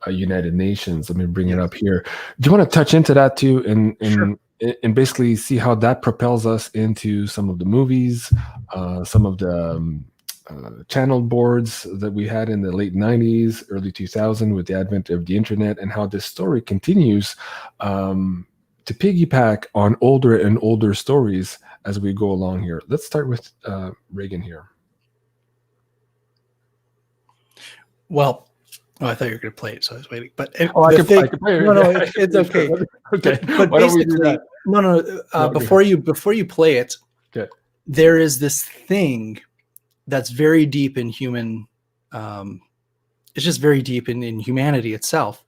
United Nations. Let me bring it up here. Do you want to touch into that too, and basically see how that propels us into some of the movies, some of the channel boards that we had in the late 90s, early 2000 with the advent of the internet, and how this story continues to piggyback on older and older stories as we go along here. Let's start with Reagan here. Well, I thought you were going to play it, so I was waiting. But I could play it. No, it's okay. Okay, but why don't we do basically, that? Before you play it, okay. There is this thing that's very deep in human. It's just very deep in humanity itself.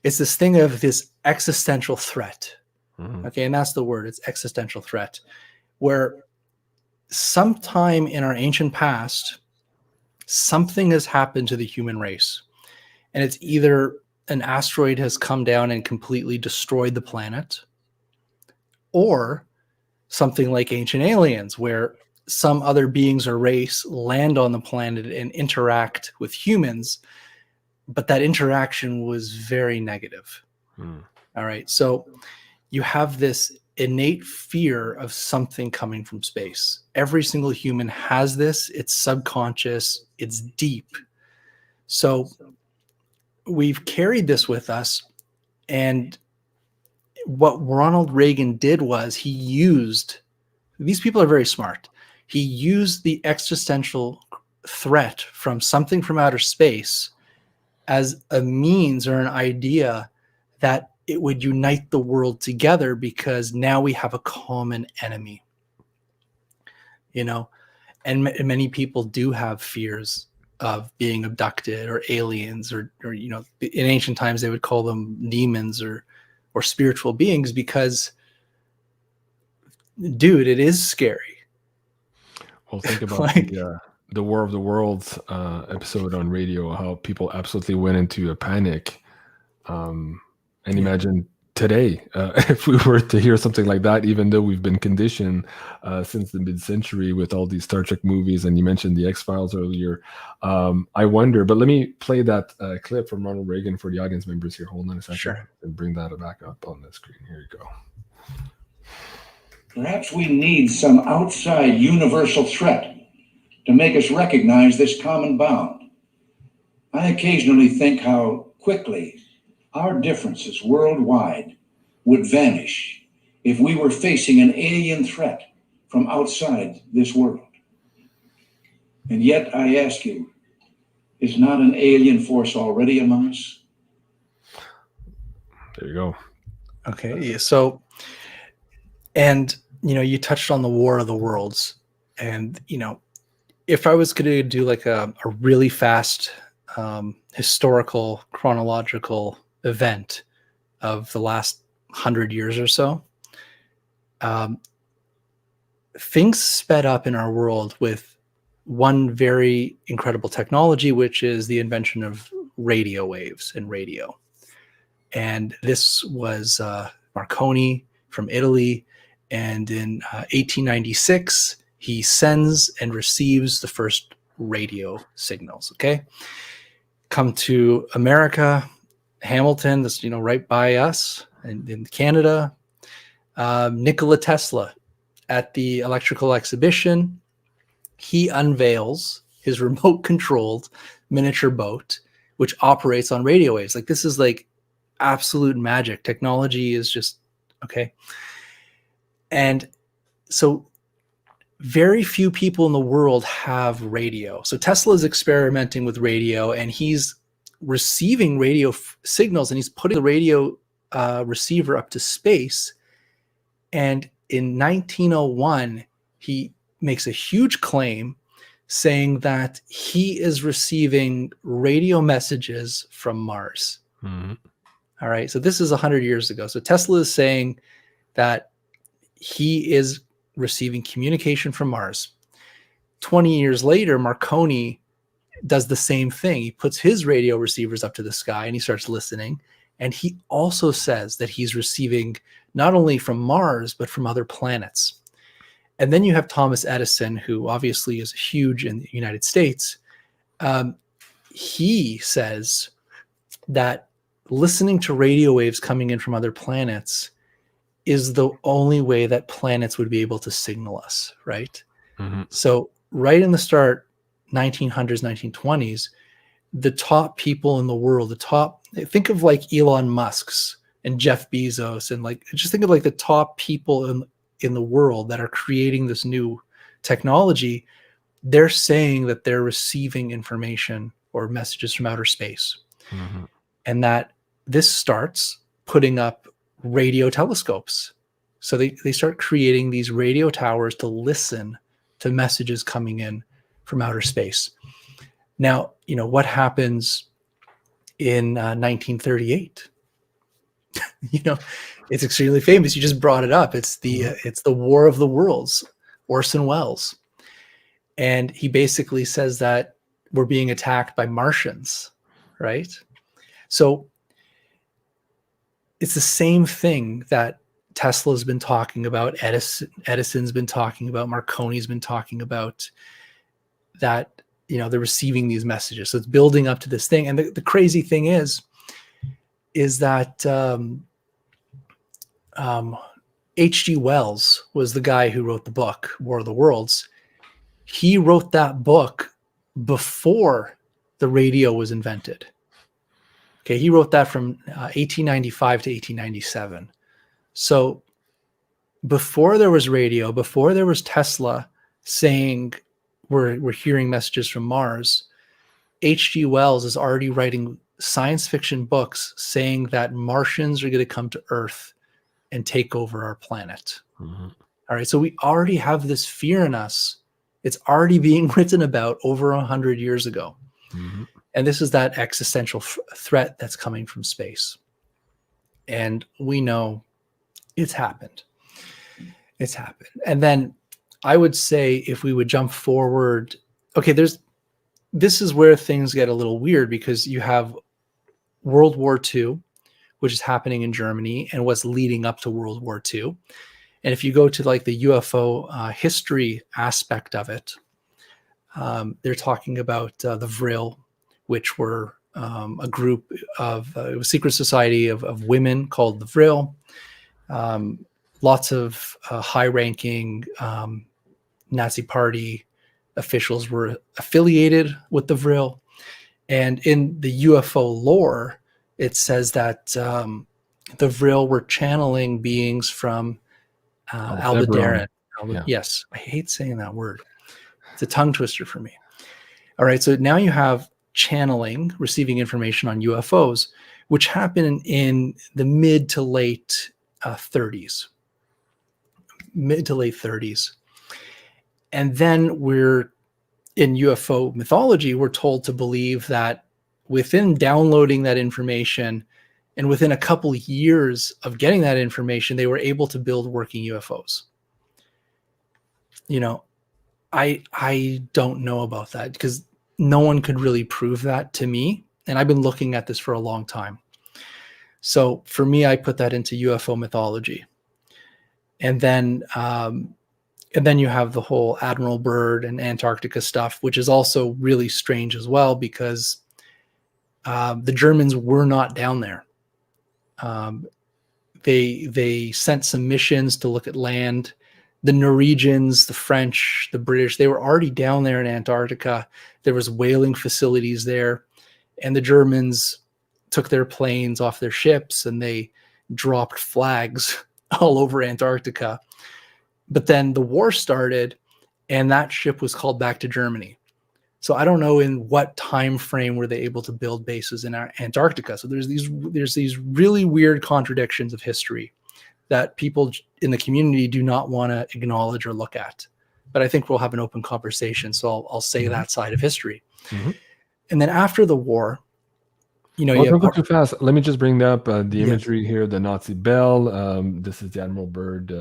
It's this thing of this existential threat. Mm-hmm. Okay, and that's the word. It's existential threat, where sometime in our ancient past, something has happened to the human race. And it's either an asteroid has come down and completely destroyed the planet, or something like ancient aliens, where some other beings or race land on the planet and interact with humans, but that interaction was very negative. All right. So you have this innate fear of something coming from space. Every single human has this. It's subconscious. It's deep. So we've carried this with us. And what Ronald Reagan did was he used, these people are very smart. He used the existential threat from something from outer space as a means or an idea that it would unite the world together, because now we have a common enemy, and many people do have fears of being abducted or aliens or in ancient times they would call them demons or spiritual beings, because dude, it is scary. Well, think about the War of the Worlds episode on radio, how people absolutely went into a panic. And imagine today, if we were to hear something like that, even though we've been conditioned since the mid-century with all these Star Trek movies, and you mentioned the X-Files earlier, I wonder, but let me play that clip from Ronald Reagan for the audience members here. Hold on a second. Sure. And bring that back up on the screen. Here you go. Perhaps we need some outside universal threat to make us recognize this common bound. I occasionally think how quickly our differences worldwide would vanish if we were facing an alien threat from outside this world. And yet I ask you, is not an alien force already among us? There you go. Okay, so, and, you touched on the War of the Worlds. And, if I was going to do like a really fast historical, chronological event of the last 100 years or so, things sped up in our world with one very incredible technology, which is the invention of radio waves and radio. And this was Marconi from Italy. And in 1896, he sends and receives the first radio signals. Okay. Come to America, Hamilton, that's, right by us, and in Canada. Nikola Tesla at the electrical exhibition, he unveils his remote controlled miniature boat, which operates on radio waves. Like, this is like absolute magic. Technology is just okay. And so very few people in the world have radio. So Tesla is experimenting with radio, and he's receiving radio signals, and he's putting the radio receiver up to space. And in 1901, he makes a huge claim saying that he is receiving radio messages from Mars. Mm-hmm. All right. So this is 100 years ago. So Tesla is saying that he is receiving communication from Mars. 20 years later, Marconi does the same thing. He puts his radio receivers up to the sky and he starts listening. And he also says that he's receiving not only from Mars, but from other planets. And then you have Thomas Edison, who obviously is huge in the United States. He says that listening to radio waves coming in from other planets is the only way that planets would be able to signal us, right? Mm-hmm. So right in the start, 1900s, 1920s, the top people in the world, think of like Elon Musk's and Jeff Bezos, and like, just think of like the top people in the world that are creating this new technology. They're saying that they're receiving information or messages from outer space. Mm-hmm. And that this starts putting up radio telescopes. So they start creating these radio towers to listen to messages coming in from outer space. Now, what happens in 1938? It's extremely famous. You just brought it up. It's the War of the Worlds, Orson Welles. And he basically says that we're being attacked by Martians, right? So it's the same thing that Tesla's been talking about, Edison's been talking about, Marconi's been talking about, that, they're receiving these messages. So it's building up to this thing. And the crazy thing is that H.G. Wells was the guy who wrote the book, War of the Worlds. He wrote that book before the radio was invented. Okay, he wrote that from 1895 to 1897. So before there was radio, before there was Tesla saying we're hearing messages from Mars, H.G. Wells is already writing science fiction books saying that Martians are going to come to Earth and take over our planet. Mm-hmm. All right, so we already have this fear in us. It's already being written about over 100 years ago. Mm-hmm. And this is that existential threat that's coming from space. And we know it's happened. It's happened. And then I would say, if we would jump forward, okay, this is where things get a little weird, because you have World War II, which is happening in Germany, and what's leading up to World War II. And if you go to like the UFO history aspect of it, they're talking about the Vril, which were a group of it was a secret society of women called the Vril. Lots of high-ranking Nazi Party officials were affiliated with the Vril. And in the UFO lore, it says that the Vril were channeling beings from Aldebaran. Yeah. Yes, I hate saying that word. It's a tongue twister for me. All right, so now you have channeling, receiving information on UFOs, which happened in the mid to late 30s. Mid to late 30s. And then we're in UFO mythology, we're told to believe that within downloading that information and within a couple of years of getting that information, they were able to build working UFOs. I don't know about that, because no one could really prove that to me. And I've been looking at this for a long time. So for me, I put that into UFO mythology. And then you have the whole Admiral Byrd and Antarctica stuff, which is also really strange as well, because the Germans were not down there. They sent some missions to look at land. The Norwegians, the French, the British, they were already down there in Antarctica. There was whaling facilities there. And the Germans took their planes off their ships and they dropped flags all over Antarctica. But then the war started and that ship was called back to Germany. So I don't know in what time frame were they able to build bases in Antarctica. So there's these really weird contradictions of history that people in the community do not want to acknowledge or look at. But I think we'll have an open conversation. So I'll say that side of history. And then after the war, you know, don't go too fast. Let me just bring up the imagery here, the Nazi bell. This is the Admiral Byrd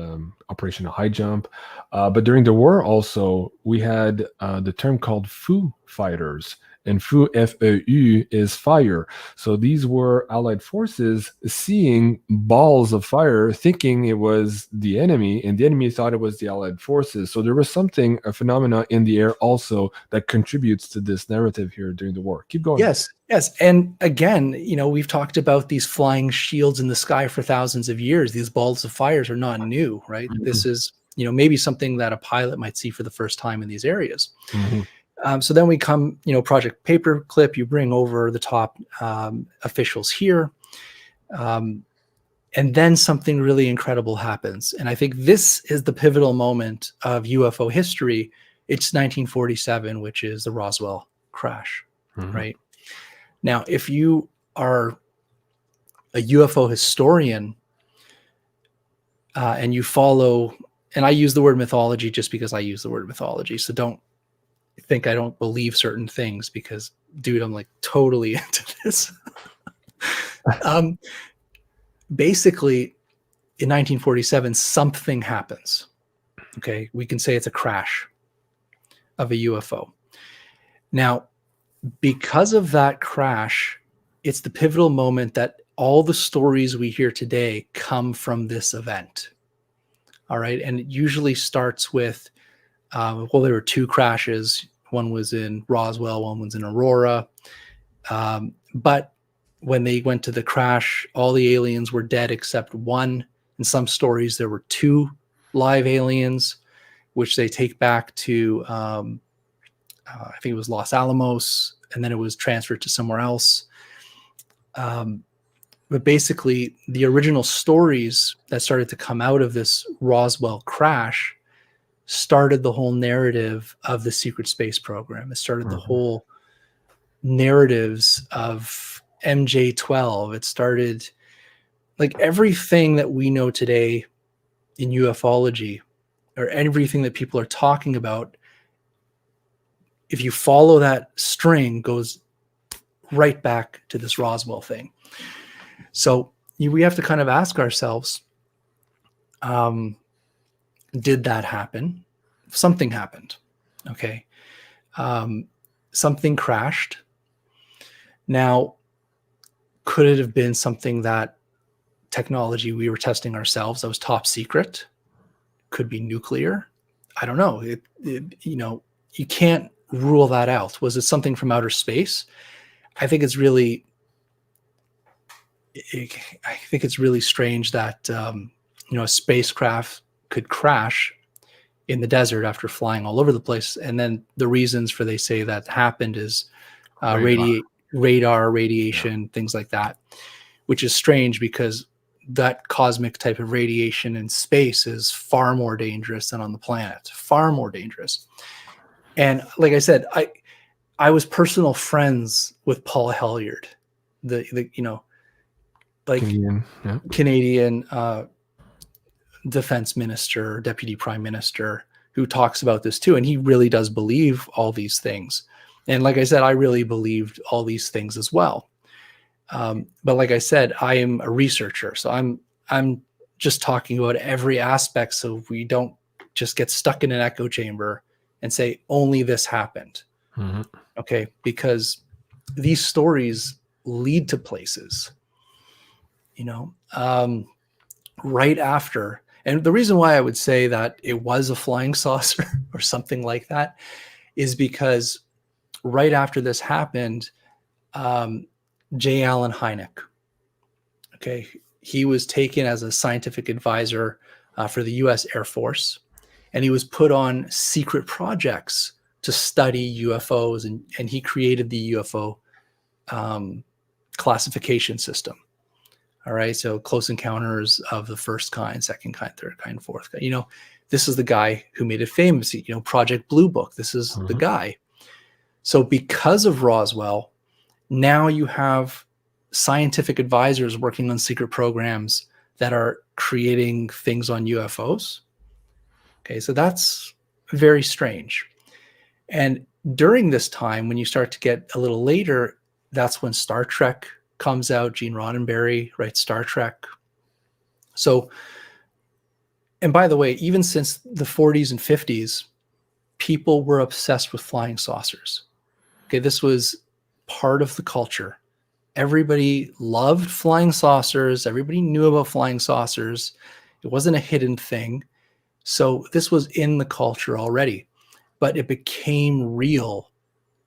Operation High Jump. But during the war also, we had the term called Foo fighters. And Foo, F-E-U, is fire. So these were Allied forces seeing balls of fire, thinking it was the enemy, and the enemy thought it was the Allied forces. So there was something, a phenomena in the air also that contributes to this narrative here during the war. Keep going. Yes. And again, you know, we've talked about these flying shields in the sky for thousands of years. These balls of fires are not new, right? This is, you know, maybe something that a pilot might see for the first time in these areas. So then we come, you know, Project Paperclip, you bring over the top officials here. And then something really incredible happens. And I think this is the pivotal moment of UFO history. It's 1947, which is the Roswell crash, right? Now, if you are a UFO historian and you follow, and I use the word mythology just because I use the word mythology. So don't think I don't believe certain things, because dude, I'm like totally into this. Basically in 1947, something happens. Okay. We can say it's a crash of a UFO. Now, because of that crash, it's the pivotal moment that all the stories we hear today come from this event. All right. And it usually starts with, well, there were two crashes. One was in Roswell, one was in Aurora. But when they went to the crash, all the aliens were dead except one. In some stories, there were two live aliens, which they take back to, I think it was Los Alamos, and then it was transferred to somewhere else. But basically, the original stories that started to come out of this Roswell crash started the whole narrative of the secret space program. It started the whole narratives of MJ-12. It started like everything that we know today in ufology, or everything that people are talking about. If you follow that string, goes right back to this Roswell thing. So we have to kind of ask ourselves, did that happen? Something happened. Okay. Something crashed. Now, could it have been something that technology we were testing ourselves that was top secret? Could be nuclear. I don't know. You know, you can't rule that out. Was it something from outer space? I think it's really strange that, you know, a spacecraft could crash in the desert after flying all over the place. And then the reasons for they say that happened is radar, radiation, things like that, which is strange because that cosmic type of radiation in space is far more dangerous than on the planet, far more dangerous. And like I said, I was personal friends with Paul Hellyer, the you know, like Canadian defense minister, deputy prime minister, who talks about this too. And he really does believe all these things. And like I said, I really believed all these things as well. But like I said, I am a researcher. So I'm just talking about every aspect so we don't just get stuck in an echo chamber and say only this happened. Okay, because these stories lead to places, right after. And the reason why I would say that it was a flying saucer or something like that is because right after this happened, J. Allen Hynek, okay, he was taken as a scientific advisor for the U.S. Air Force, and he was put on secret projects to study UFOs, and he created the UFO classification system. All right, so close encounters of the first kind, second kind, third kind, fourth kind. This is the guy who made it famous. Project Blue Book. This is the guy. So because of Roswell, now you have scientific advisors working on secret programs that are creating things on UFOs. Okay, so that's very strange. And during this time, when you start to get a little later, that's when Star Trek comes out. Gene Roddenberry writes Star Trek. So, and by the way, even since the 40s and 50s, people were obsessed with flying saucers. Okay, this was part of the culture. Everybody loved flying saucers. Everybody knew about flying saucers. It wasn't a hidden thing. So this was in the culture already, but it became real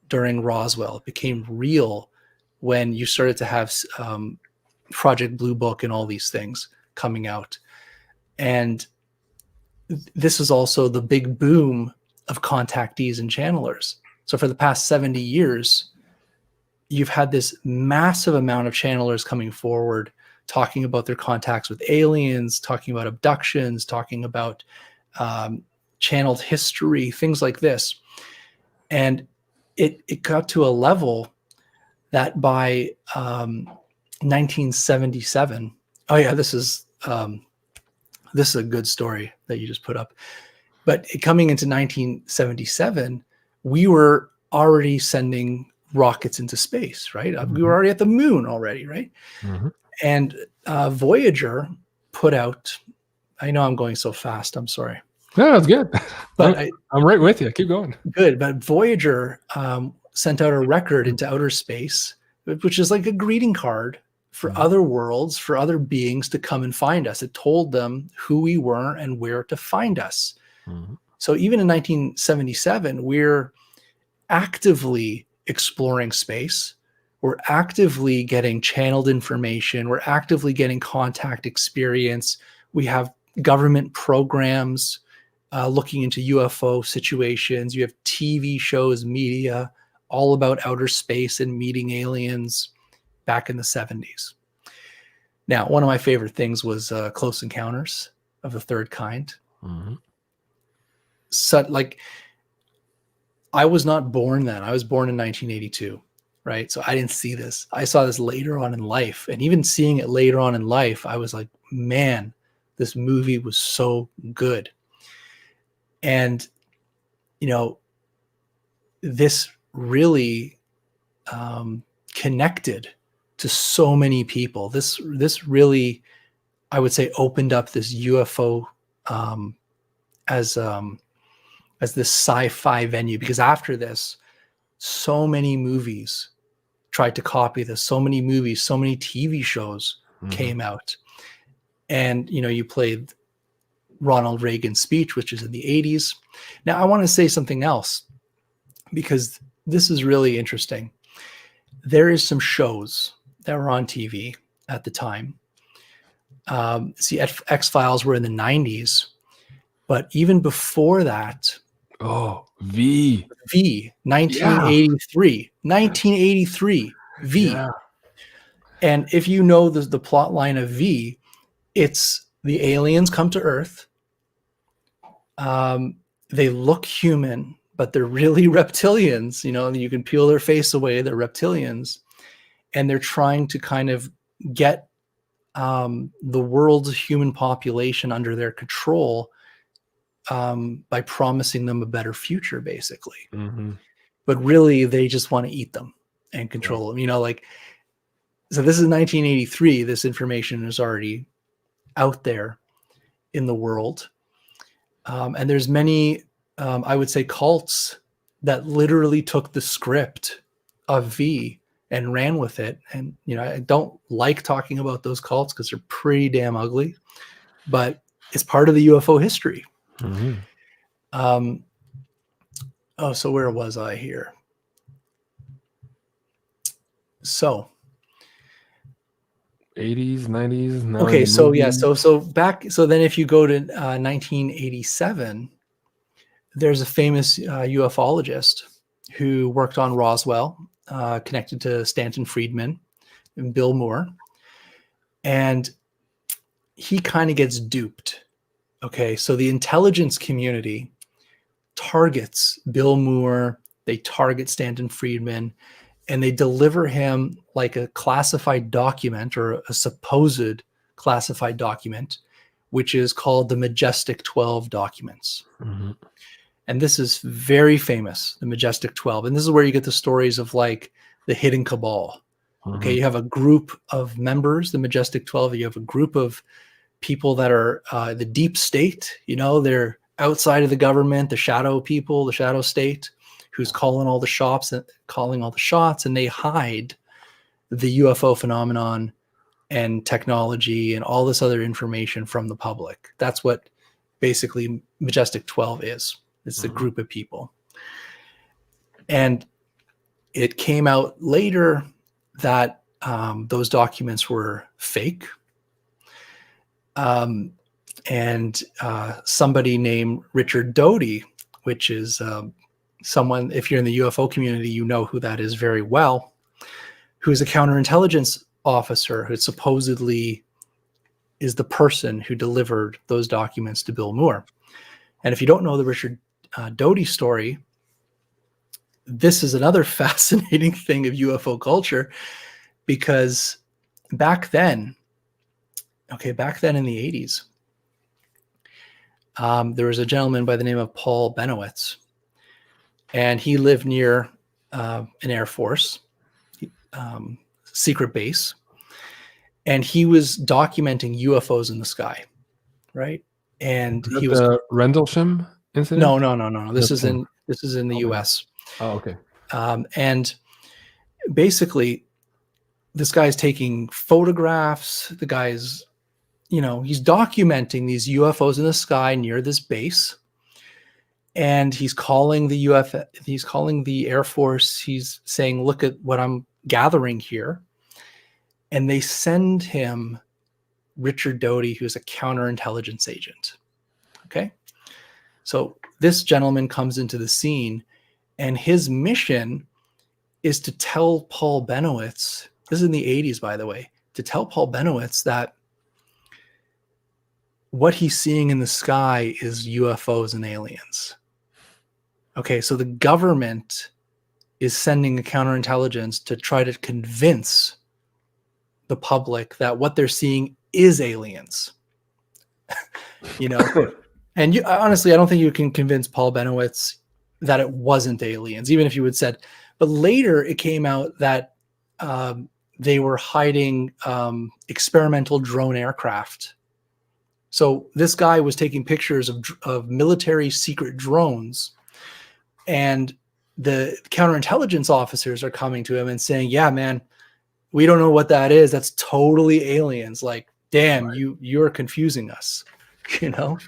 during Roswell. It became real when you started to have Project Blue Book and all these things coming out. And this is also the big boom of contactees and channelers. So for the past 70 years, you've had this massive amount of channelers coming forward, talking about their contacts with aliens, talking about abductions, talking about channeled history, things like this. And it got to a level that by 1977, oh yeah, this is a good story that you just put up. But coming into 1977, we were already sending rockets into space, right? We were already at the moon already, right? And Voyager put out, I know I'm going so fast, I'm sorry. No, that's good. But I'm right with you. Keep going. Good. But Voyager sent out a record into outer space, which is like a greeting card for other worlds, for other beings to come and find us. It told them who we were and where to find us. So even in 1977, we're actively exploring space. We're actively getting channeled information. We're actively getting contact experience. We have government programs looking into UFO situations. You have TV shows, media, all about outer space and meeting aliens back in the 70s. Now, one of my favorite things was Close Encounters of the Third Kind. So, like, I was not born then. I was born in 1982, right? So I didn't see this. I saw this later on in life. And even seeing it later on in life, I was like, man, this movie was so good. And, this really connected to so many people. This really, I would say, opened up this UFO as this sci-fi venue, because after this, so many movies tried to copy this. So many movies, so many TV shows came out. And, you played Ronald Reagan's speech, which is in the 80s. Now, I want to say something else, because this is really interesting. There is some shows that were on TV at the time. X-Files were in the 90s, but even before that, V 1983, 1983, V. Yeah. And if you know the plot line of V, it's the aliens come to Earth. They look human, but they're really reptilians. You can peel their face away. They're reptilians. And they're trying to kind of get the world's human population under their control by promising them a better future, basically. But really, they just want to eat them and control them. So this is 1983. This information is already out there in the world. And there's many I would say, cults that literally took the script of V and ran with it. And, you know, I don't like talking about those cults because they're pretty damn ugly, but it's part of the UFO history. Oh, so where was I here? So 80s, 90s. Now okay, in the so yeah, movies. so then if you go to 1987, there's a famous ufologist who worked on Roswell, connected to Stanton Friedman and Bill Moore, and he kind of gets duped. Okay, so the intelligence community targets Bill Moore, they target Stanton Friedman, and they deliver him like a classified document, or a supposed classified document, which is called the Majestic 12 documents. And this is very famous, the Majestic 12. And this is where you get the stories of like the hidden cabal. Okay, you have a group of members, the Majestic 12. You have a group of people that are the deep state, you know, they're outside of the government, the shadow people, the shadow state, who's calling all the shots, and they hide the UFO phenomenon and technology and all this other information from the public. That's what basically Majestic 12 is. It's a group of people. And it came out later that those documents were fake. And somebody named Richard Doty, which is someone, if you're in the UFO community, you know who that is very well, who is a counterintelligence officer who supposedly is the person who delivered those documents to Bill Moore. And if you don't know the Richard Doty story, this is another fascinating thing of UFO culture, because back then in the 80s, there was a gentleman by the name of Paul Benowitz, and he lived near an Air Force secret base, and he was documenting UFOs in the sky, right? And he was the Rendlesham incident. No. This is in the U.S. Oh, okay. And basically, this guy's taking photographs. The guy's, you know, he's documenting these UFOs in the sky near this base, and he's calling the he's calling the Air Force. He's saying, "Look at what I'm gathering here," and they send him Richard Doty, who's a counterintelligence agent. Okay, so this gentleman comes into the scene, and his mission is to tell Paul Benowitz. This is in the 80s, by the way, to tell Paul Benowitz that what he's seeing in the sky is UFOs and aliens. Okay, so the government is sending a counterintelligence to try to convince the public that what they're seeing is aliens. You know, and honestly, I don't think you can convince Paul Benowitz that it wasn't aliens, even if you had said. But later, it came out that they were hiding experimental drone aircraft. So this guy was taking pictures of military secret drones, and the counterintelligence officers are coming to him and saying, "Yeah, man, we don't know what that is. That's totally aliens. Like, damn, right. You're confusing us," you know?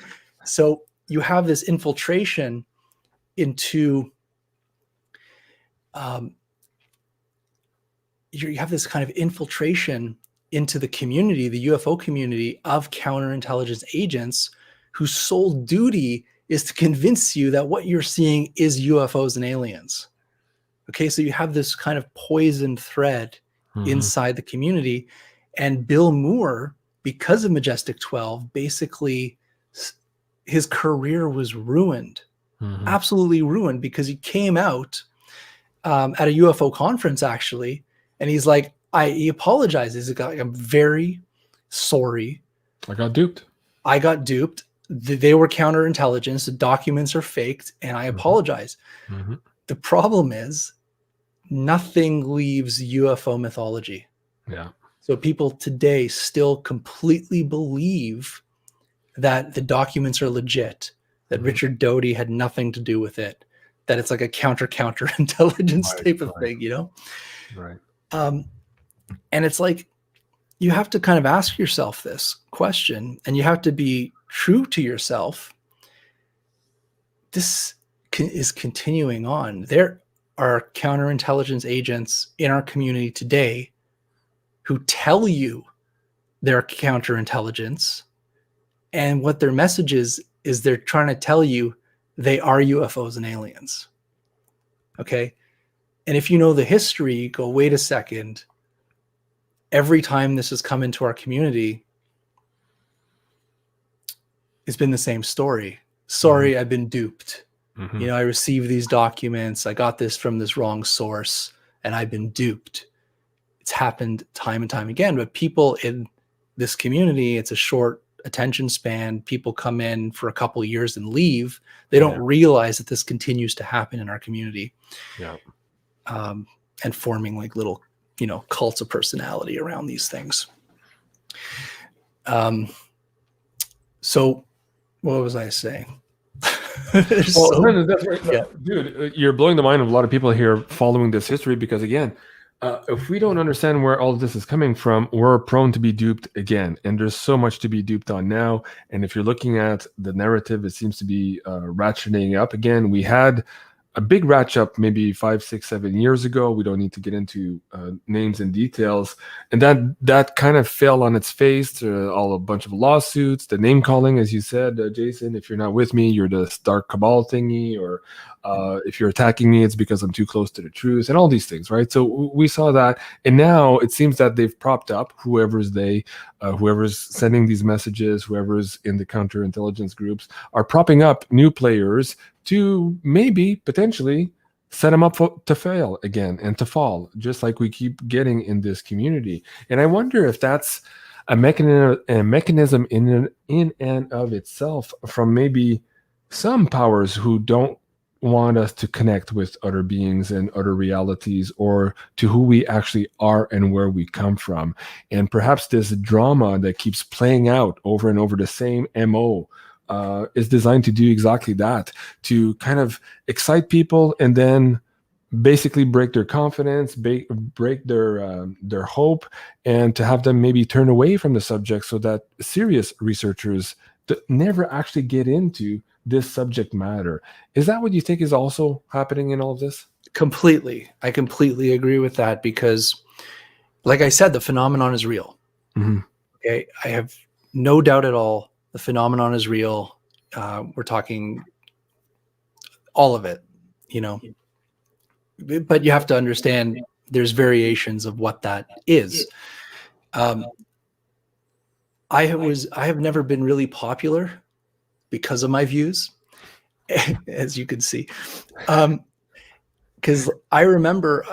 So you have this infiltration into, you have this kind of infiltration into the community, the UFO community, of counterintelligence agents whose sole duty is to convince you that what you're seeing is UFOs and aliens. Okay, so you have this kind of poisoned thread inside the community. And Bill Moore, because of Majestic 12, basically his career was ruined, absolutely ruined, because he came out at a UFO conference, actually, and he's like, he apologizes. He's like, "I'm very sorry. I got duped. They were counterintelligence. The documents are faked, and I apologize." The problem is nothing leaves UFO mythology. Yeah. So people today still completely believe that the documents are legit. that Richard Doty had nothing to do with it, that it's like a counter intelligence type of thing, you know? Right. And it's like, you have to kind of ask yourself this question, and you have to be true to yourself. This is continuing on. There are counterintelligence agents in our community today who tell you they're counterintelligence, and what their message is they're trying to tell you they are UFOs and aliens. Okay? And if you know the history, go, wait a second. Every time this has come into our community, it's been the same story. Sorry, I've been duped. You know, I received these documents. I got this from this wrong source, and I've been duped. It's happened time and time again. But people in this community, it's a short attention span. People come in for a couple of years and leave. They don't realize that this continues to happen in our community. Yeah. And forming like little, you know, cults of personality around these things. So what was I saying? Well, that's right. Dude, you're blowing the mind of a lot of people here following this history, because again, if we don't understand where all of this is coming from, we're prone to be duped again. And there's so much to be duped on now. And if you're looking at the narrative, it seems to be ratcheting up again. We had a big ratchet up maybe 5, 6, 7 years ago. We don't need to get into names and details. And that kind of fell on its face to a bunch of lawsuits, the name calling, as you said, Jason. If you're not with me, you're the dark cabal thingy, or if you're attacking me, it's because I'm too close to the truth, and all these things, right? So we saw that, and now it seems that they've propped up whoever's sending these messages, whoever's in the counterintelligence groups, are propping up new players to maybe potentially set them up to fail again and to fall, just like we keep getting in this community. And I wonder if that's a mechanism in and of itself from maybe some powers who don't want us to connect with other beings and other realities, or to who we actually are and where we come from. And perhaps this drama that keeps playing out over and over, the same MO, is designed to do exactly that, to kind of excite people and then basically break their confidence, break their hope, and to have them maybe turn away from the subject, so that serious researchers never actually get into this subject matter. Is that what you think is also happening in all of this? Completely. I completely agree with that, because like I said, the phenomenon is real. Okay. I have no doubt at all. The phenomenon is real. We're talking all of it, you know, but you have to understand there's variations of what that is. I have never been really popular because of my views, as you can see. Because I remember,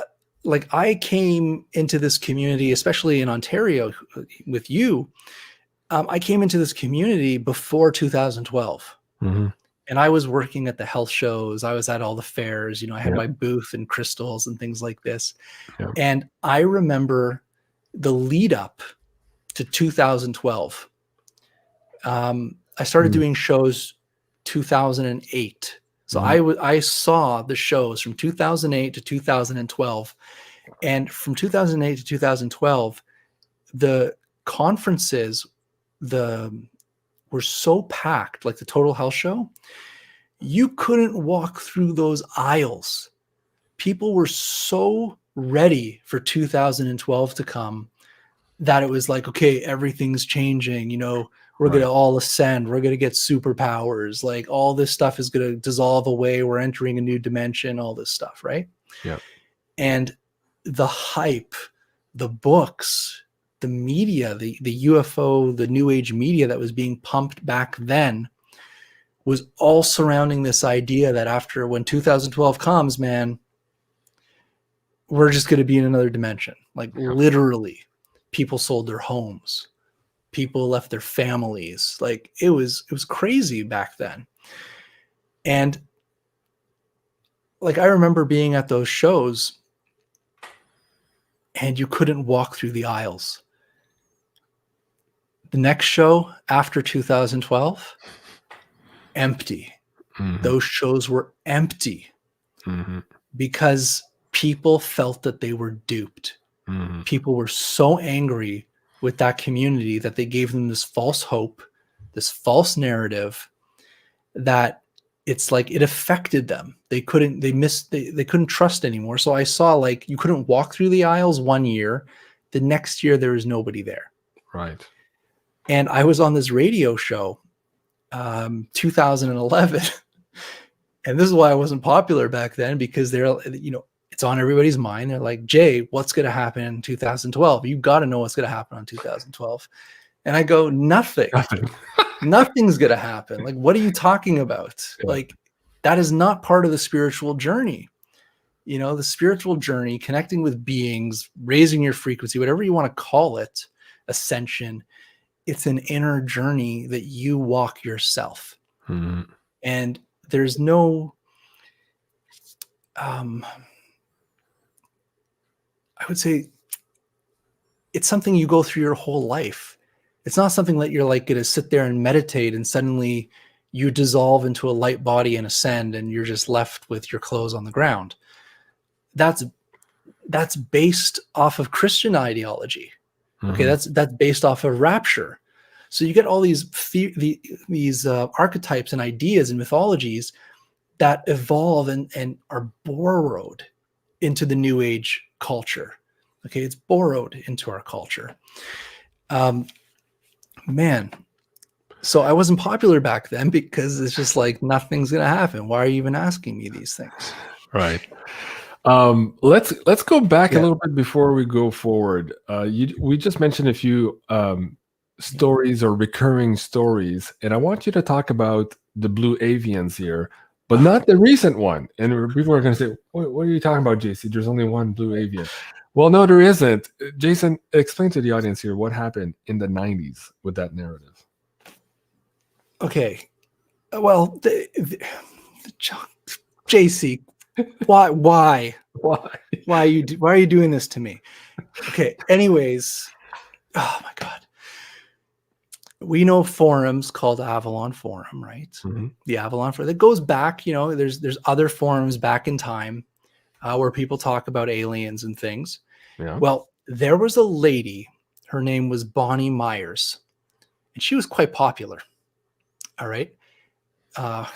like, I came into this community, especially in Ontario with you. I came into this community before 2012. And I was working at the health shows. I was at all the fairs. You know, I had my booth and crystals and things like this. And I remember the lead up to 2012. I started doing shows 2008. So I saw the shows from 2008 to 2012. And from 2008 to 2012, the conferences were so packed, like the Total Health Show, you couldn't walk through those aisles. People were so ready for 2012 to come that it was like, okay, everything's changing. You know, we're going to all ascend. We're going to get superpowers. Like, all this stuff is going to dissolve away. We're entering a new dimension, all this stuff. Right. Yeah. And the hype, the books, the media, the UFO, the New Age media that was being pumped back then was all surrounding this idea that when 2012 comes, man, we're just going to be in another dimension. Like, literally, people sold their homes. People left their families. Like, it was crazy back then. And like, I remember being at those shows and you couldn't walk through the aisles. The next show after 2012, empty. Those shows were empty because people felt that they were duped. People were so angry with that community that they gave them this false hope, this false narrative, that it's like it affected them. They couldn't trust anymore. So I saw, like, you couldn't walk through the aisles one year. The next year there was nobody there. Right. And I was on this radio show, 2011. And this is why I wasn't popular back then, because they're, it's on everybody's mind. They're like, Jay, what's going to happen in 2012? You got to know what's going to happen in 2012. And I go, nothing. Nothing's going to happen. Like, what are you talking about? Yeah. Like, that is not part of the spiritual journey. The spiritual journey, connecting with beings, raising your frequency, whatever you want to call it, ascension, it's an inner journey that you walk yourself. And there's no, I would say it's something you go through your whole life. It's not something that you're like going to sit there and meditate and suddenly you dissolve into a light body and ascend and you're just left with your clothes on the ground. That's based off of Christian ideology. Okay, that's based off of rapture. So you get all these archetypes and ideas and mythologies that evolve and are borrowed into the New Age culture. Okay, it's borrowed into our culture. Man, so I wasn't popular back then because it's just like, nothing's gonna happen. Why are you even asking me these things? Right. Let's go back a little bit before we go forward. We just mentioned a few stories or recurring stories, and I want you to talk about the blue avians here, but not the recent one. And people are going to say, what are you talking about, JC? There's only one blue avian. Well, no, there isn't. Jason, explain to the audience here what happened in the 90s with that narrative. Okay. Well, JC, why are you doing this to me? Okay. Anyways, oh my God. We know forums called Avalon Forum, right? The Avalon Forum that goes back, there's other forums back in time where people talk about aliens and things. Yeah. Well, there was a lady, her name was Bonnie Myers, and she was quite popular. All right. I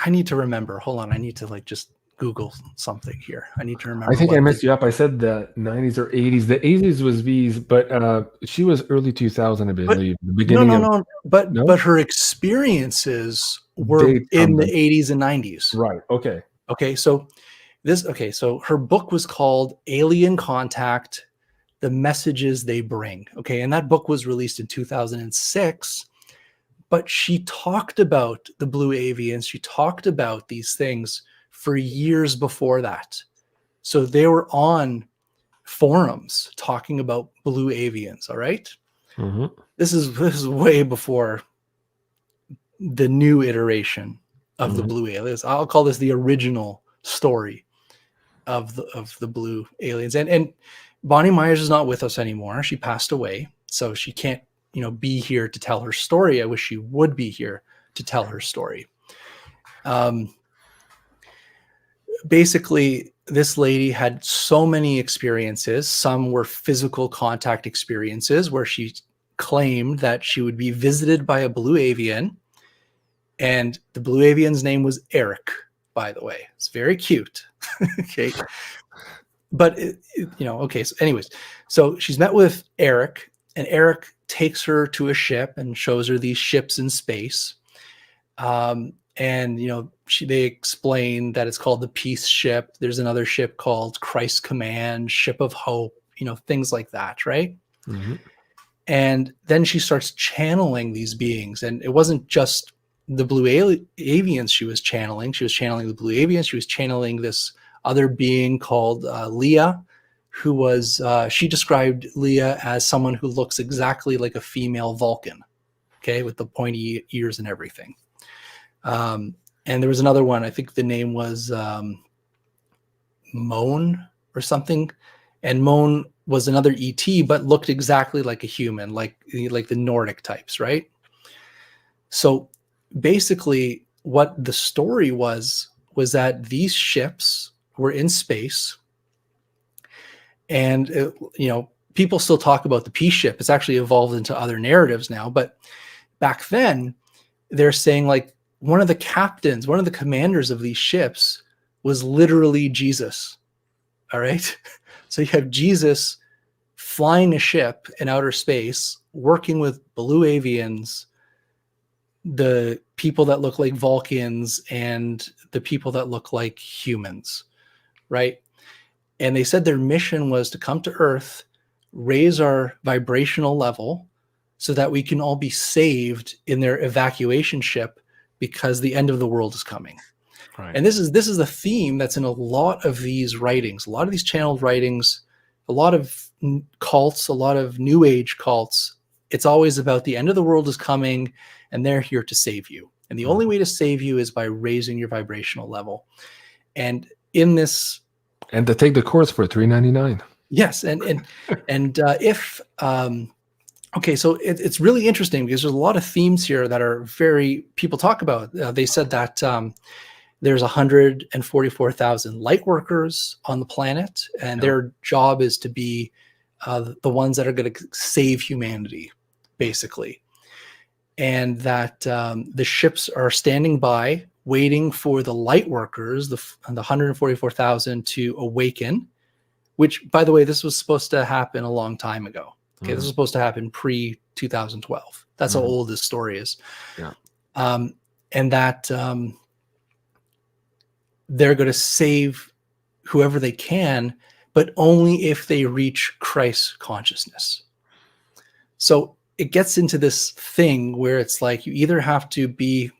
need to remember. Hold on. I need to just Google something here. I need to remember. I think I messed you up. I said the 90s or 80s. The 80s was V's, but she was early 2000, I believe. The beginning. No. But her experiences were in the 80s and 90s. Right. Okay. Okay. So her book was called Alien Contact: The Messages They Bring. Okay. And that book was released in 2006. But she talked about the blue avians. She talked about these things for years before that. So they were on forums talking about blue avians. All right. This is way before the new iteration of the blue aliens. I'll call this the original story of the blue aliens. And Bonnie Myers is not with us anymore. She passed away. So she can't, be here to tell her story. I wish she would be here to tell her story. Basically, this lady had so many experiences. Some were physical contact experiences where she claimed that she would be visited by a blue avian, and the blue avian's name was Eric, by the way. It's very cute. Okay. But, okay. So anyways, so she's met with Eric, and Eric takes her to a ship and shows her these ships in space. And, they explain that it's called the Peace Ship. There's another ship called Christ Command, Ship of Hope, things like that. Right. And then she starts channeling these beings. And it wasn't just the blue avians she was channeling. She was channeling the blue avians. She was channeling this other being called Leah, who was, she described Leah as someone who looks exactly like a female Vulcan, okay, with the pointy ears and everything. And there was another one, I think the name was Moan or something. And Moan was another ET, but looked exactly like a human, like the Nordic types, right? So basically, what the story was that these ships were in space, and people still talk about the peace ship. It's actually evolved into other narratives now, but back then they're saying like one of the captains, one of the commanders of these ships was literally Jesus. All right. So you have Jesus flying a ship in outer space, working with blue avians, the people that look like Vulcans and the people that look like humans, right? And they said their mission was to come to Earth, raise our vibrational level so that we can all be saved in their evacuation ship because the end of the world is coming. Right. And this is a theme that's in a lot of these writings, a lot of these channeled writings, a lot of cults, a lot of new age cults. It's always about the end of the world is coming and they're here to save you. And the only way to save you is by raising your vibrational level. And in this, and to take the course for $3.99. yes, okay, so it's really interesting because there's a lot of themes here that are people talk about. They said that there's 144,000 light workers on the planet, and their job is to be the ones that are going to save humanity, basically. And that the ships are standing by, waiting for the light workers, the 144,000, to awaken, which, by the way, this was supposed to happen a long time ago. Okay, this was supposed to happen pre-2012. That's how old this story is. Yeah. And that they're going to save whoever they can, but only if they reach Christ consciousness. So it gets into this thing where it's like you either have to be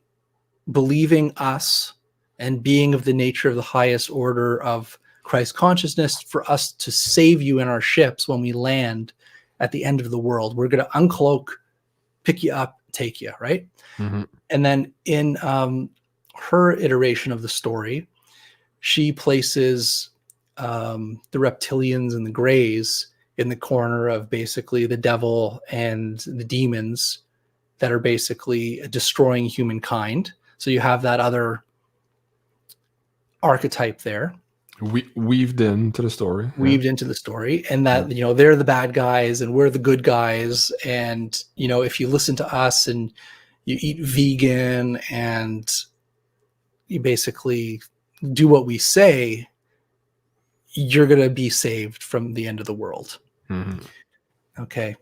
believing us and being of the nature of the highest order of Christ consciousness for us to save you in our ships when we land at the end of the world. We're going to uncloak, pick you up, take you, right? Mm-hmm. And then in her iteration of the story, she places the reptilians and the grays in the corner of basically the devil and the demons that are basically destroying humankind. So you have that other archetype there. Weaved into the story. Into the story, and that they're the bad guys and we're the good guys, and if you listen to us and you eat vegan and you basically do what we say, you're gonna be saved from the end of the world. Okay.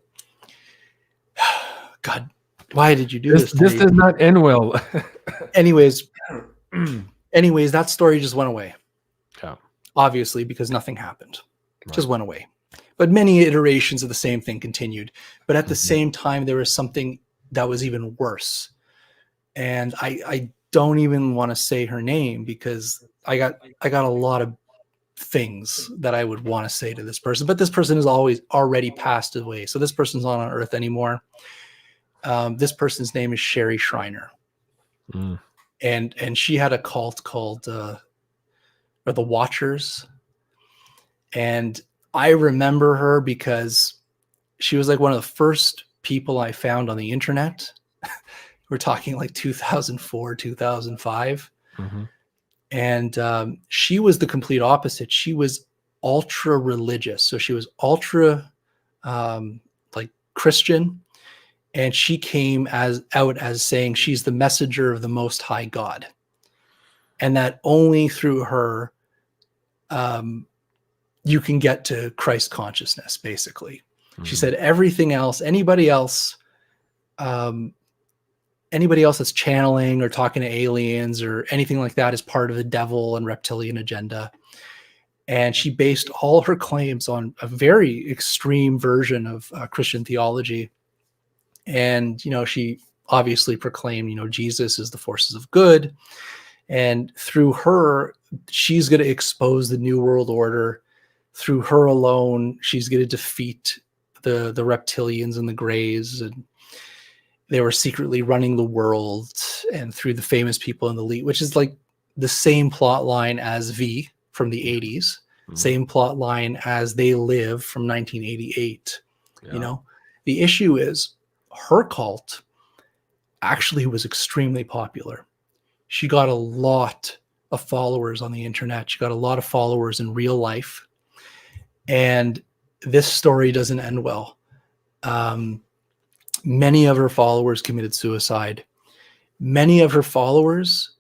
God, why did you do this? This does not end well. anyways, that story just went away. Yeah. Obviously, because nothing happened. Right. Just went away. But many iterations of the same thing continued. But at the same time, there was something that was even worse. And I don't even want to say her name because I got a lot of things that I would want to say to this person. But this person is already passed away. So this person's not on Earth anymore. This person's name is Sherry Shriner. And she had a cult called or the Watchers. And I remember her because she was like one of the first people I found on the internet. We're talking like 2004, 2005. And she was the complete opposite. She was ultra religious. So she was ultra like Christian. And she came out as saying she's the messenger of the Most High God. And that only through her you can get to Christ consciousness, basically. She said everything else, anybody else that's channeling or talking to aliens or anything like that is part of the devil and reptilian agenda. And she based all her claims on a very extreme version of Christian theology. And, she obviously proclaimed, Jesus is the forces of good. And through her, she's going to expose the New World Order. Through her alone, she's going to defeat the reptilians and the grays. And they were secretly running the world, and through the famous people in the elite, which is like the same plot line as V from the 80s, same plot line as They Live from 1988. Yeah. The issue is her cult actually was extremely popular. she got a lot of followers on the internet. She got a lot of followers in real life. And this story doesn't end well. Many of her followers committed suicide. Many of her followers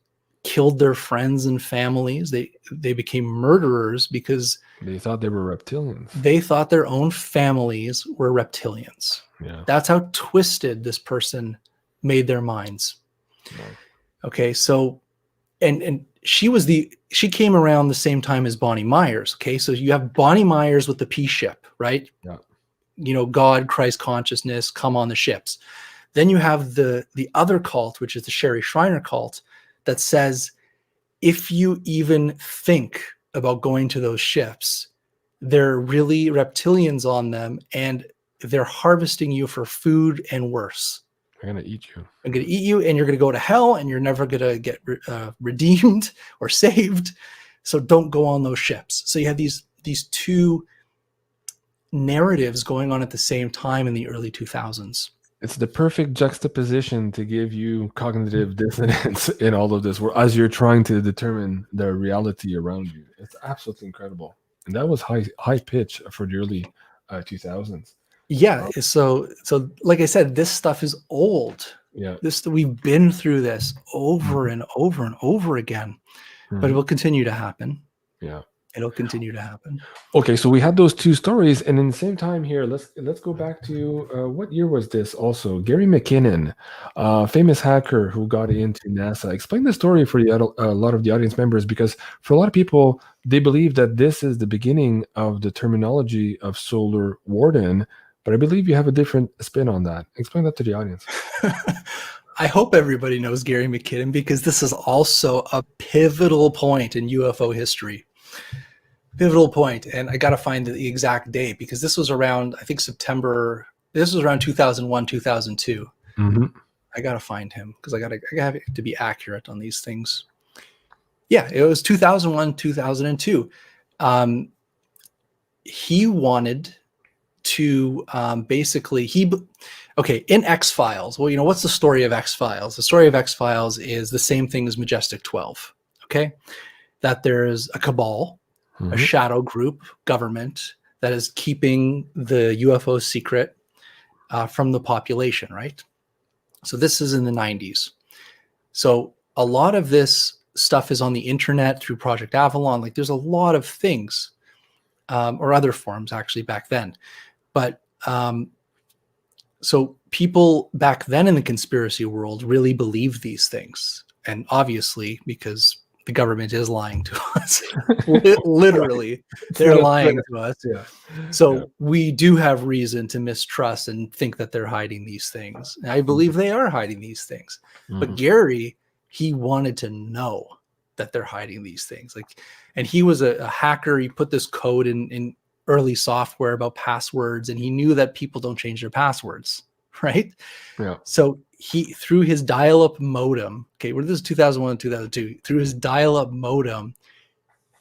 killed their friends and families. They became murderers because They thought they were reptilians. they thought their own families were reptilians. Yeah. That's how twisted this person made their minds. Right. Okay, so and she came around the same time as Bonnie Myers. Okay, so you have Bonnie Myers with the P ship, right? Yeah. You know, God, Christ consciousness, come on the ships. Then you have the other cult, which is the Sherry Shriner cult, that says if you even think about going to those ships, they're really reptilians on them, and they're harvesting you for food and worse. They're gonna eat you. I'm going to eat you, and you're going to go to hell, and you're never going to get redeemed or saved. So don't go on those ships. So you have these two narratives going on at the same time in the early 2000s. It's the perfect juxtaposition to give you cognitive dissonance in all of this, as you're trying to determine the reality around you. It's absolutely incredible, and that was high pitch for the early 2000s. Yeah. So like I said, this stuff is old. Yeah. We've been through this over and over and over again, but it will continue to happen. Yeah. It'll continue to happen. Okay, so we had those two stories, and in the same time here, let's go back to what year was this? Also, Gary McKinnon, famous hacker who got into NASA. Explain the story for a lot of the audience members, because for a lot of people, they believe that this is the beginning of the terminology of Solar Warden, but I believe you have a different spin on that. Explain that to the audience. I hope everybody knows Gary McKinnon, because this is also a pivotal point in UFO history. Pivotal point. And I got to find the exact date, because this was around, I think, September. This was around 2001, 2002. Mm-hmm. I got to find him, because I got to be accurate on these things. Yeah, it was 2001, 2002. He wanted to in X-Files. Well, you know, what's the story of X-Files? The story of X-Files is the same thing as Majestic 12. Okay. That there's a cabal, a shadow group government that is keeping the UFO secret from the population, right? So this is in the 90s. So a lot of this stuff is on the internet through Project Avalon. Like, there's a lot of things, or other forms actually back then. But so people back then in the conspiracy world really believed these things. And obviously, because the government is lying to us. Literally, they're lying to us. Yeah. So we do have reason to mistrust and think that they're hiding these things. And I believe they are hiding these things. But Gary, he wanted to know that they're hiding these things. And he was a hacker. He put this code in early software about passwords, and he knew that people don't change their passwords, right? Yeah. So he, through his dial-up modem, okay, this is 2001 and 2002, through his dial-up modem,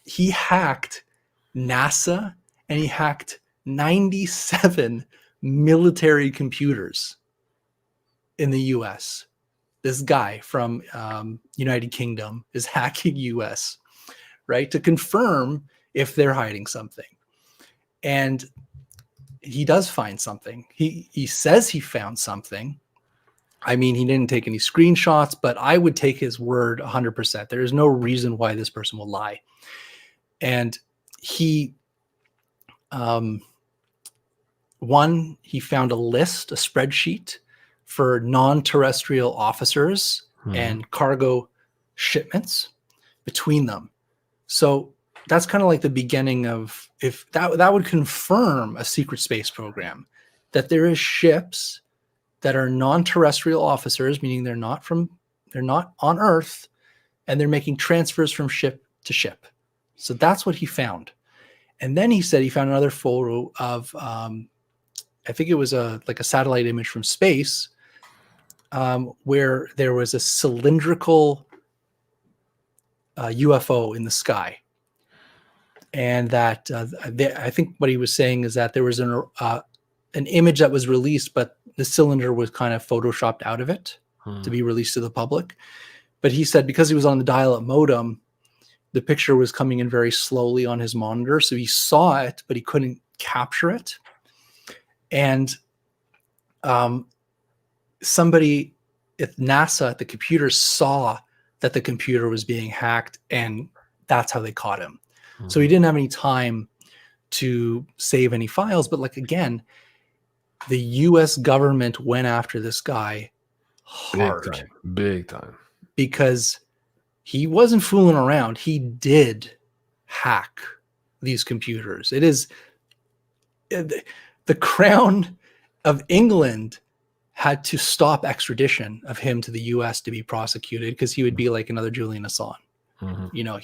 he hacked NASA, and he hacked 97 military computers in the US. This guy from United Kingdom is hacking US, right, to confirm if they're hiding something. And he does find something. He says he found something. I mean, he didn't take any screenshots, but I would take his word 100%. There is no reason why this person will lie. And he, he found a list, a spreadsheet for non-terrestrial officers and cargo shipments between them. So that's kind of like the beginning of, if that would confirm a secret space program, that there is ships that are non-terrestrial officers, meaning they're not on Earth, and they're making transfers from ship to ship. So that's what he found. And then he said he found another photo of, I think it was like a satellite image from space, where there was a cylindrical UFO in the sky. And that I think what he was saying is that there was an image that was released, but the cylinder was kind of photoshopped out of it to be released to the public. But he said because he was on the dial-up modem, the picture was coming in very slowly on his monitor. So he saw it, but he couldn't capture it. And somebody at NASA at the computer saw that the computer was being hacked, and that's how they caught him. So he didn't have any time to save any files. But like, again, the US government went after this guy hard. Big time. Because he wasn't fooling around. He did hack these computers. It is the Crown of England had to stop extradition of him to the US to be prosecuted because he would be like another Julian Assange. You know,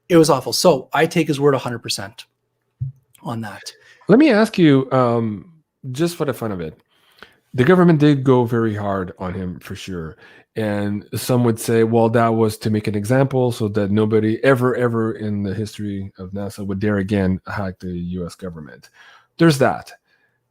it was awful. So I take his word 100% on that. Let me ask you, just for the fun of it, the government did go very hard on him for sure. And some would say, well, that was to make an example so that nobody ever in the history of NASA would dare again hack the US government. There's that.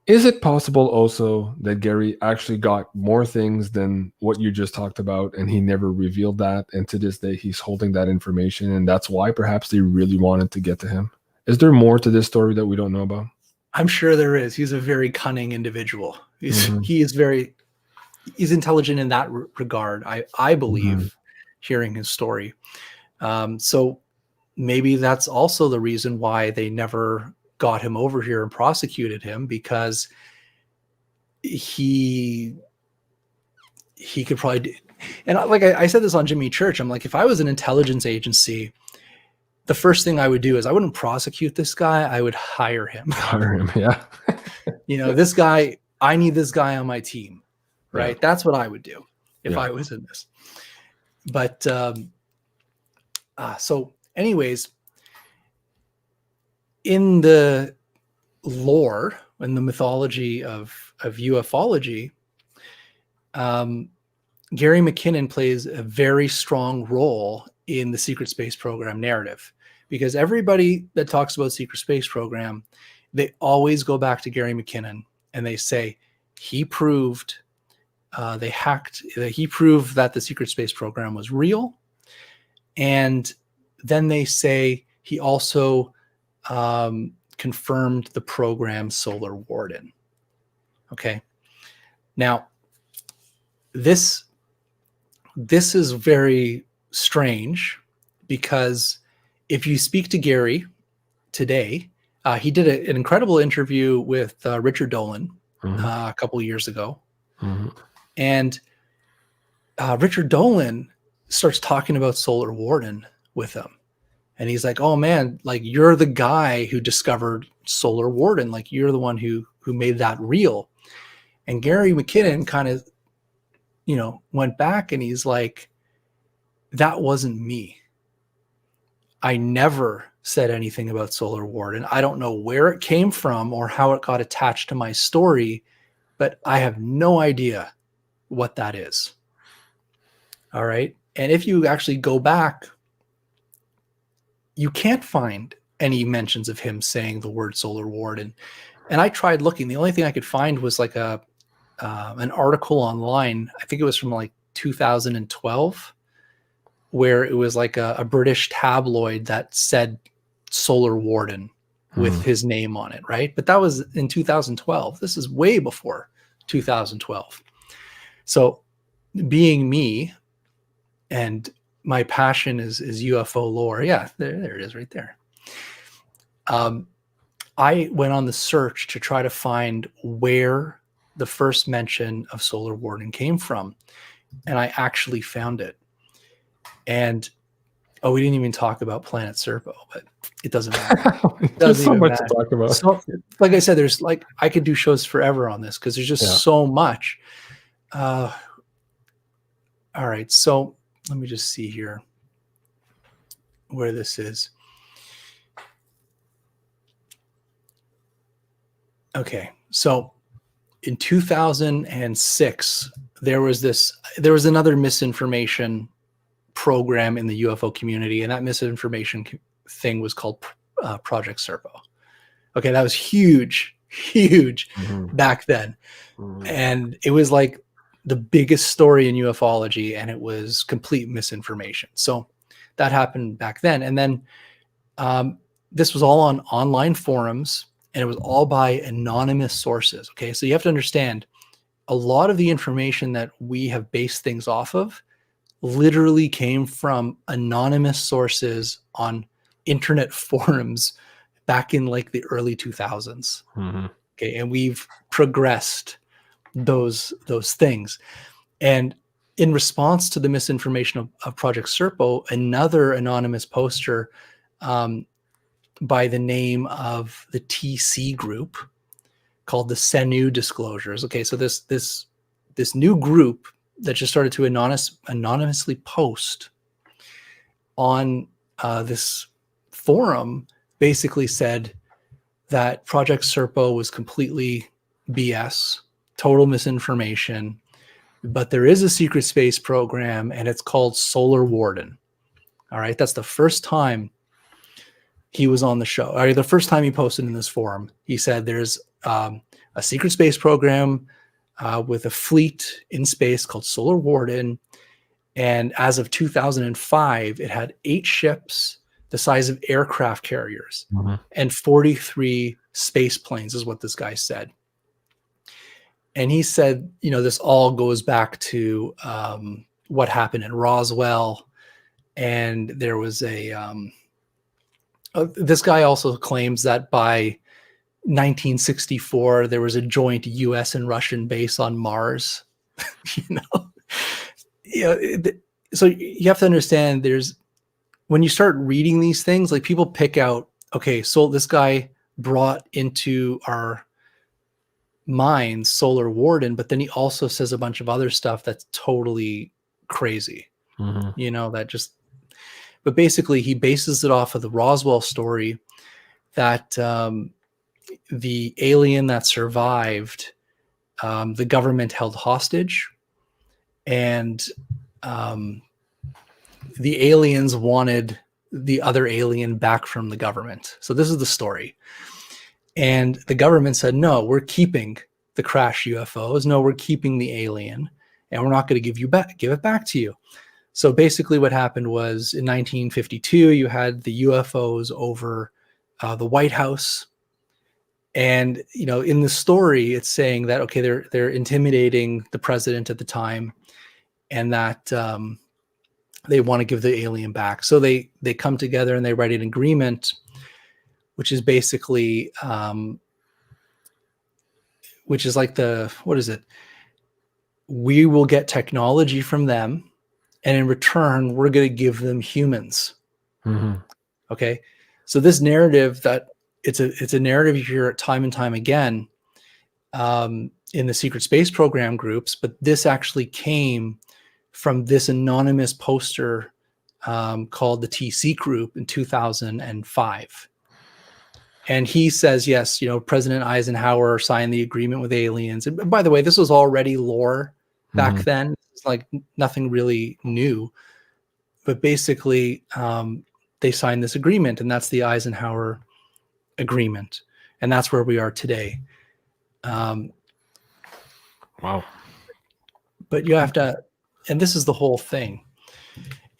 Is it possible also that Gary actually got more things than what you just talked about and he never revealed that? And to this day, he's holding that information. And that's why perhaps they really wanted to get to him. Is there more to this story that we don't know about? I'm sure there is. He's a very cunning individual. He's intelligent in that regard. I believe, hearing his story. So maybe that's also the reason why they never got him over here and prosecuted him, because he could probably do. And like I said this on Jimmy Church, I'm like, if I was an intelligence agency, the first thing I would do is I wouldn't prosecute this guy. I would hire him. Yeah. You know, this guy, I need this guy on my team, right? Yeah. That's what I would do if I was in this. But so anyways, in the lore and the mythology of ufology, Gary McKinnon plays a very strong role in the secret space program narrative, because everybody that talks about secret space program, they always go back to Gary McKinnon and they say he proved he proved that the secret space program was real. And then they say he also confirmed the program Solar Warden. Okay. Now, this is very strange, because if you speak to Gary today, he did an incredible interview with Richard Dolan a couple of years ago. And Richard Dolan starts talking about Solar Warden with him. And he's like, oh man, like, you're the guy who discovered Solar Warden. Like, you're the one who made that real. And Gary McKinnon kind of, you know, went back and he's like, that wasn't me. I never said anything about Solar Warden. I don't know where it came from or how it got attached to my story, but I have no idea what that is. All right. And if you actually go back, you can't find any mentions of him saying the word Solar Warden. And I tried looking. The only thing I could find was like an article online. I think it was from like 2012, where it was like a British tabloid that said Solar Warden with his name on it, right? But that was in 2012. This is way before 2012. So being me, and my passion is UFO lore. Yeah, there it is right there. I went on the search to try to find where the first mention of Solar Warden came from. And I actually found it. And we didn't even talk about Planet Serpo, but it doesn't matter. There's so much to talk about. So, like I said, there's like, I could do shows forever on this because there's just so much. All right, so let me just see here where this is. Okay, so in 2006, there was another misinformation program in the UFO community, and that misinformation thing was called Project Serpo. Okay, that was huge back then. And it was like the biggest story in ufology, and it was complete misinformation. So that happened back then. And then this was all on online forums, and it was all by anonymous sources. Okay, so you have to understand, a lot of the information that we have based things off of literally came from anonymous sources on internet forums back in like the early 2000s. Okay, and we've progressed those things. And in response to the misinformation of Project Serpo, another anonymous poster by the name of the TC group, called the Senu Disclosures. Okay, so this new group that just started to anonymously post on this forum basically said that Project Serpo was completely BS, total misinformation, but there is a secret space program, and it's called Solar Warden. All right, that's the first time he was on the show. Or the first time he posted in this forum, he said there's a secret space program with a fleet in space called Solar Warden. And as of 2005, it had 8 ships the size of aircraft carriers and 43 space planes, is what this guy said. And he said, you know, this all goes back to what happened in Roswell. And there was this guy also claims that by 1964, there was a joint US and Russian base on Mars. So you have to understand, when you start reading these things, like, people pick out, okay, so this guy brought into our minds Solar Warden, but then he also says a bunch of other stuff that's totally crazy. But basically he bases it off of the Roswell story, that the alien that survived, the government held hostage, and the aliens wanted the other alien back from the government. So this is the story. And the government said, no, we're keeping the crash UFOs. No, we're keeping the alien, and we're not going to give it back to you. So basically what happened was, in 1952, you had the UFOs over the White House. And, you know, in the story, it's saying that, okay, they're intimidating the president at the time, and that they want to give the alien back. So they come together and they write an agreement, which is basically, which is like what is it? We will get technology from them, and in return, we're going to give them humans. Okay. So this narrative, that it's a narrative you hear time and time again in the secret space program groups, but this actually came from this anonymous poster called the TC group in 2005. And he says, yes, you know, President Eisenhower signed the agreement with aliens. And by the way, this was already lore back then. It's like nothing really new. But basically, they signed this agreement, and that's the Eisenhower agreement. And that's where we are today. Wow. But you have to, and this is the whole thing,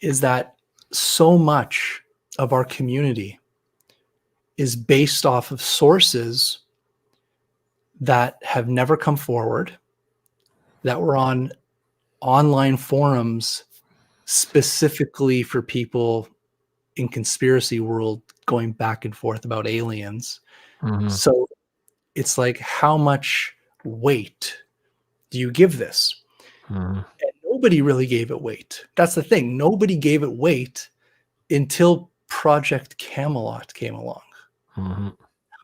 is that so much of our community is based off of sources that have never come forward, that were on online forums specifically for people in conspiracy world going back and forth about aliens. So it's like, how much weight do you give this? And nobody really gave it weight. That's the thing. Nobody gave it weight until Project Camelot came along.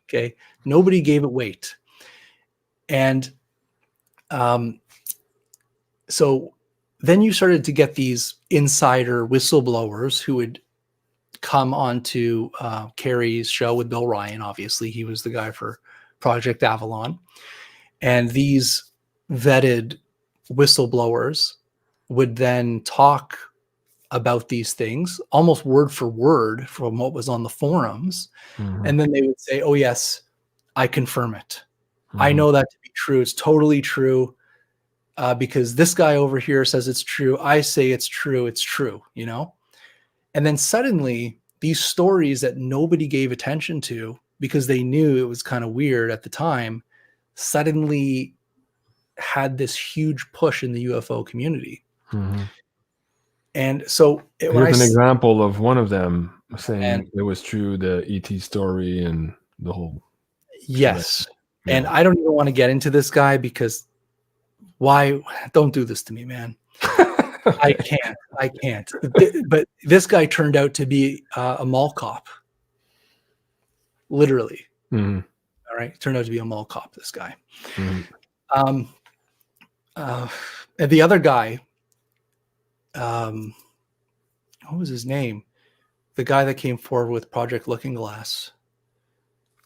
Okay. Nobody gave it weight. And so then you started to get these insider whistleblowers who would come onto Carrie's show with Bill Ryan. Obviously, he was the guy for Project Avalon. And these vetted whistleblowers would then talk about these things almost word for word from what was on the forums. And then they would say, oh yes, I confirm it. I know that to be true. It's totally true. because this guy over here says it's true. I say it's true. It's true, you know? And then suddenly these stories that nobody gave attention to because they knew it was kind of weird at the time, suddenly had this huge push in the UFO community. Mm-hmm. And so here's an example of one of them saying and, it was true, the ET story and the whole. Yes. Yeah. And I don't even want to get into this guy because why? Don't do this to me, man. I can't. But this guy turned out to be a mall cop. Literally. Mm-hmm. All right. Turned out to be a mall cop, this guy. Mm-hmm. And the other guy, what was his name? The guy that came forward with Project Looking Glass.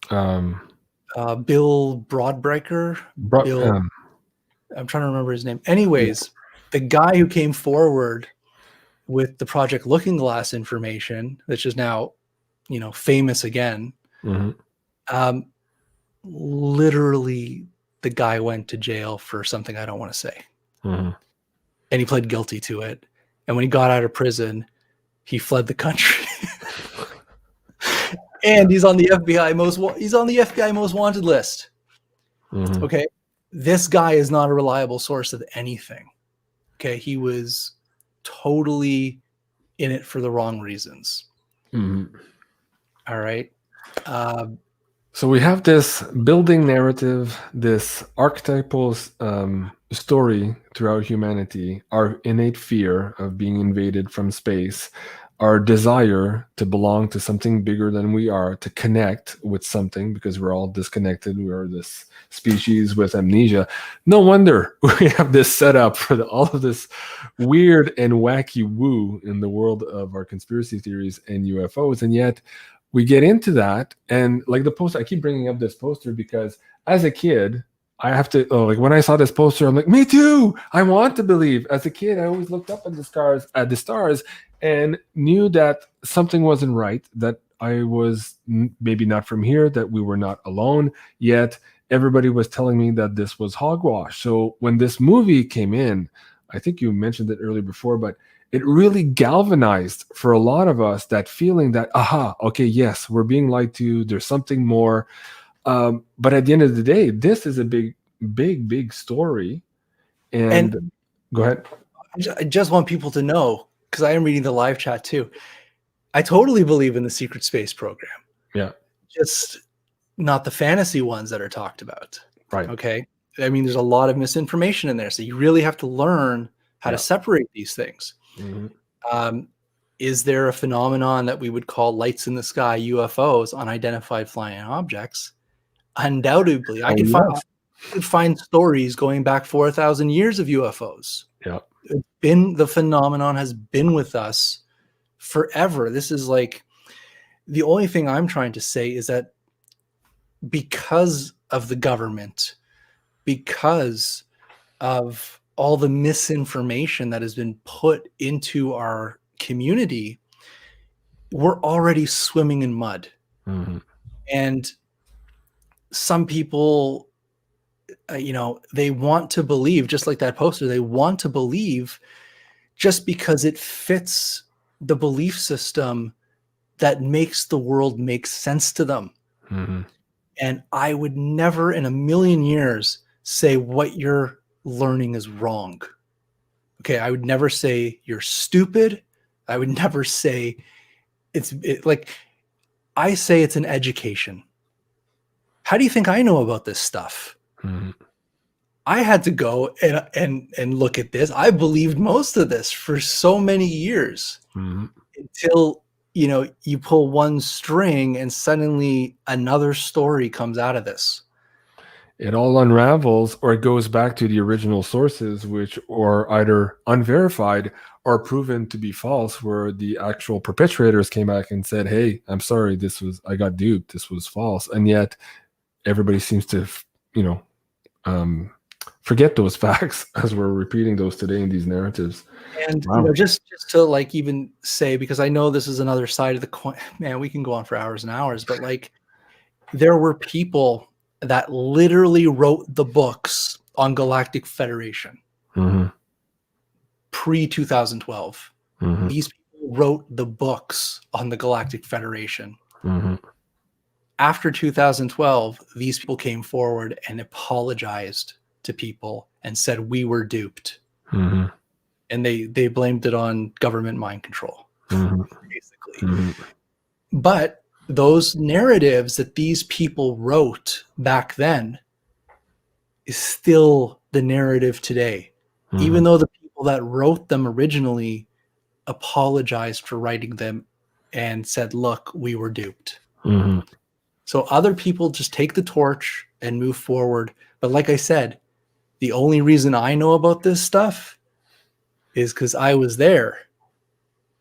Bill Broadbreaker. I'm trying to remember his name. Anyways, the guy who came forward with the Project Looking Glass information, which is now, famous again. Mm-hmm. Literally, the guy went to jail for something I don't want to say. Mm-hmm. And he pled guilty to it. And when he got out of prison, he fled the country. And he's on the FBI most wanted list. Mm-hmm. Okay. This guy is not a reliable source of anything. Okay. He was totally in it for the wrong reasons. Mm-hmm. All right. So we have this building narrative, this archetypal story throughout humanity, our innate fear of being invaded from space, our desire to belong to something bigger than we are, to connect with something because we're all disconnected. We are this species with amnesia. No wonder we have this setup for all of this weird and wacky woo in the world of our conspiracy theories and UFOs. And yet we get into that, and like the poster, I keep bringing up this poster because as a kid, I have to, when I saw this poster, I'm like, me too. I want to believe. As a kid, I always looked up at the stars, and knew that something wasn't right, that I was maybe not from here, that we were not alone. Yet everybody was telling me that this was hogwash. So when this movie came in, I think you mentioned it earlier before, but it really galvanized for a lot of us that feeling that, okay, yes, we're being lied to. There's something more. But at the end of the day, this is a big story. And go ahead. I just want people to know, because I am reading the live chat too. I totally believe in the secret space program. Yeah. Just not the fantasy ones that are talked about. Right. Okay. I mean, there's a lot of misinformation in there. So you really have to learn how to separate these things. Mm-hmm. Is there a phenomenon that we would call lights in the sky, UFOs, unidentified flying objects? Undoubtedly. I could find stories going back 4,000 years of UFOs. Yeah. The phenomenon has been with us forever. This is like, the only thing I'm trying to say is that because of the government, because of all the misinformation that has been put into our community, we're already swimming in mud. Mm-hmm. And some people, they want to believe, just like that poster, they want to believe just because it fits the belief system that makes the world make sense to them. Mm-hmm. And I would never in a million years say what you're learning is wrong. Okay. I would never say you're stupid. I would never say I say it's an education. How do you think I know about this stuff? Mm-hmm. I had to go and look at this. I believed most of this for so many years, mm-hmm. until, you pull one string and suddenly another story comes out of this. It all unravels, or it goes back to the original sources, which are either unverified or proven to be false, where the actual perpetrators came back and said, hey, I'm sorry, I got duped. This was false. And yet everybody seems to, forget those facts as we're repeating those today in these narratives. And just to even say, because I know this is another side of the coin, man, we can go on for hours and hours, but there were people that literally wrote the books on Galactic Federation. pre-2012. These people wrote the books on the Galactic Federation. After 2012, these people came forward and apologized to people and said we were duped. And they blamed it on government mind control, basically. But those narratives that these people wrote back then is still the narrative today, even though the people that wrote them originally apologized for writing them and said, look, we were duped. So other people just take the torch and move forward. But like I said, the only reason I know about this stuff is because I was there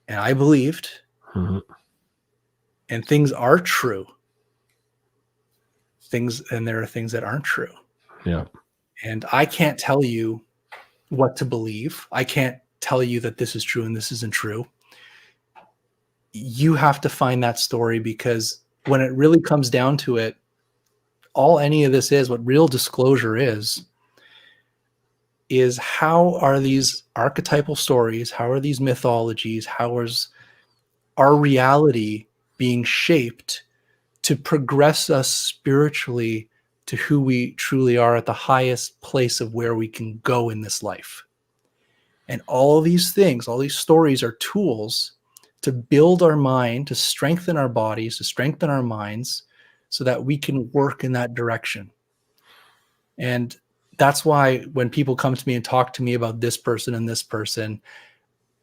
and I believed, and things are true. And there are things that aren't true. Yeah. And I can't tell you what to believe. I can't tell you that this is true and this isn't true. You have to find that story, because when it really comes down to it, all any of this is, what real disclosure is how are these archetypal stories, how are these mythologies, how is our reality being shaped to progress us spiritually to who we truly are at the highest place of where we can go in this life. And all these things, all these stories are tools to build our mind, to strengthen our bodies, to strengthen our minds, so that we can work in that direction. And that's why when people come to me and talk to me about this person and this person,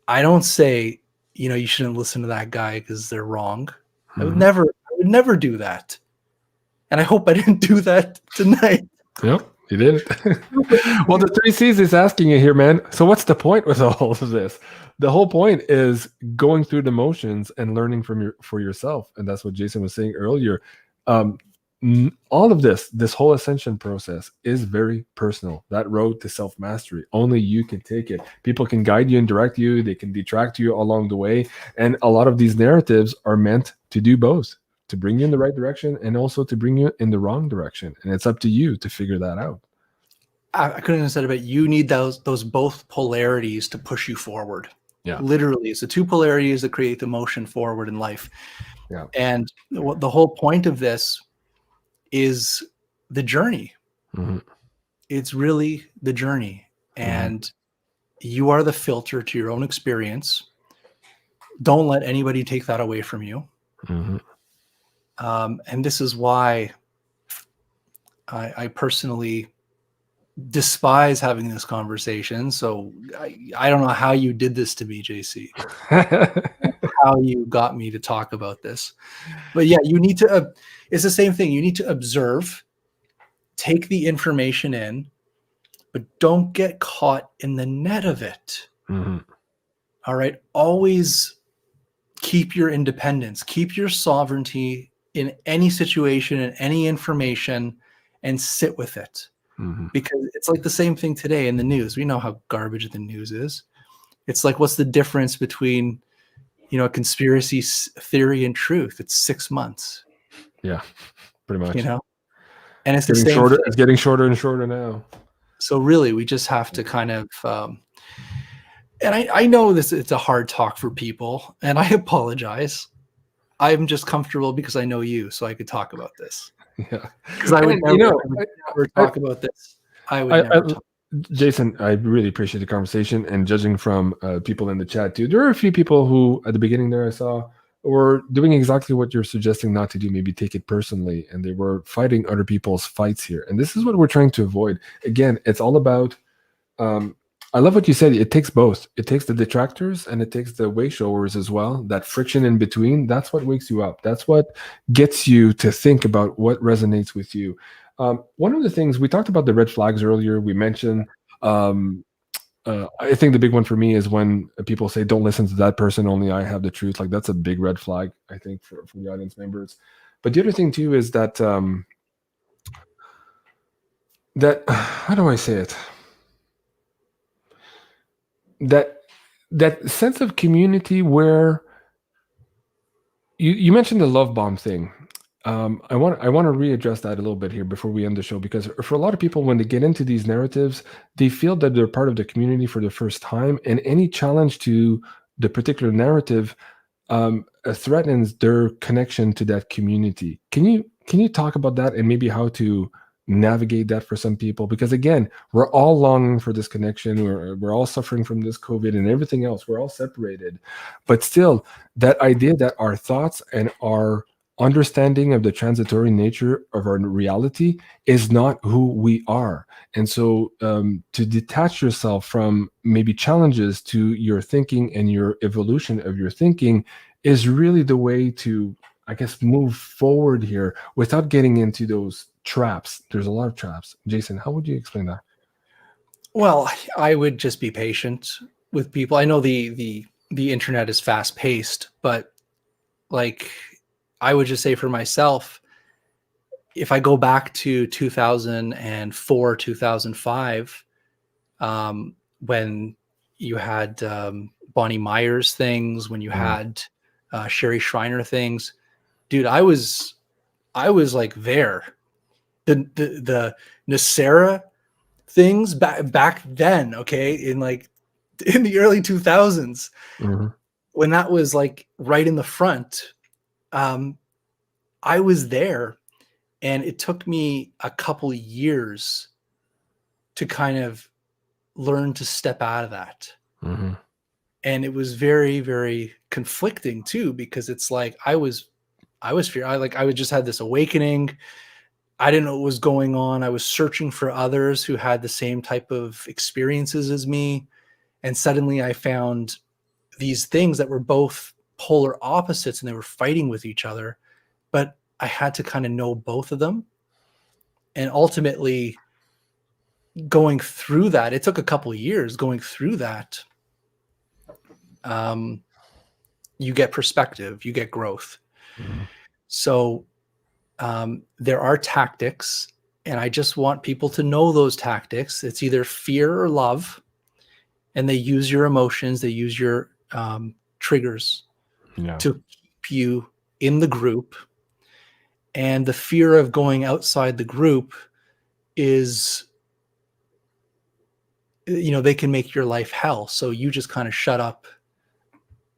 I don't say, you shouldn't listen to that guy because they're wrong. I would never do that. And I hope I didn't do that tonight. Yep, you did it. Well, the 3 C's is asking you here, man. So what's the point with all of this? The whole point is going through the motions and learning for yourself. And that's what Jason was saying earlier. All of this whole ascension process is very personal. That road to self-mastery, only you can take it. People can guide you and direct you. They can detract you along the way. And a lot of these narratives are meant to do both, to bring you in the right direction and also to bring you in the wrong direction. And it's up to you to figure that out. I couldn't have said it, but you need those both polarities to push you forward. Yeah. Literally, it's the two polarities that create the motion forward in life. Yeah. And the whole point of this is the journey. It's really the journey. And you are the filter to your own experience. Don't let anybody take that away from you. And this is why I personally despise having this conversation. So I don't know how you did this to me, JC. How you got me to talk about this. But yeah, you need to, it's the same thing. You need to observe, take the information in, but don't get caught in the net of it. All right. Always keep your independence, keep your sovereignty in any situation and any information, and sit with it. Because it's like the same thing today in the news. We know how garbage the news is. It's like, what's the difference between, a conspiracy theory and truth? It's 6 months. Yeah, pretty much. And it's the getting same shorter. thing. It's getting shorter and shorter now. So really, we just have to kind of, and I know it's a hard talk for people, and I apologize. I'm just comfortable because I know you, so I could talk about this. Yeah, because I would never talk about this. I would never talk. Jason, I really appreciate the conversation, and judging from people in the chat too, there are a few people who at the beginning there I saw were doing exactly what you're suggesting not to do, maybe take it personally, and they were fighting other people's fights here. And this is what we're trying to avoid. Again, it's all about I love what you said. It takes both. It takes the detractors and it takes the way showers as well. That friction in between, that's what wakes you up. That's what gets you to think about what resonates with you. One of the things, we talked about the red flags earlier. We mentioned, I think the big one for me is when people say, don't listen to that person, only I have the truth. Like, that's a big red flag, I think, for the audience members. But the other thing too is that, how do I say it? That sense of community where you mentioned the love bomb thing. I want to readdress that a little bit here before we end the show, because for a lot of people, when they get into these narratives, they feel that they're part of the community for the first time, and any challenge to the particular narrative threatens their connection to that community. Can you talk about that and maybe how to navigate that for some people? Because again, we're all longing for this connection. We're all suffering from this COVID and everything else. We're all separated, but still, that idea that our thoughts and our understanding of the transitory nature of our reality is not who we are. And so to detach yourself from maybe challenges to your thinking and your evolution of your thinking is really the way to, I guess, move forward here without getting into those traps. There's a lot of traps. Jason, how would you explain that? Well, I would just be patient with people. I know the internet is fast paced, but like, I would just say for myself, if I go back to 2004, 2005, when you had Bonnie Myers things, when you had Sherry Shriner things, dude, I was like there. The Nacera things back then, okay, in the early 2000s, when that was like right in the front. I was there, and it took me a couple of years to kind of learn to step out of that. And it was very, very conflicting too, because it's like I was fear. I just had this awakening. I didn't know what was going on. I was searching for others who had the same type of experiences as me, and suddenly I found these things that were both polar opposites, and they were fighting with each other. But I had to kind of know both of them. And ultimately, going through that, it took a couple of years going through that. You get perspective, you get growth. So there are tactics, and I just want people to know those tactics. It's either fear or love, and they use your emotions, they use your triggers to keep you in the group. And the fear of going outside the group is, they can make your life hell. So you just kind of shut up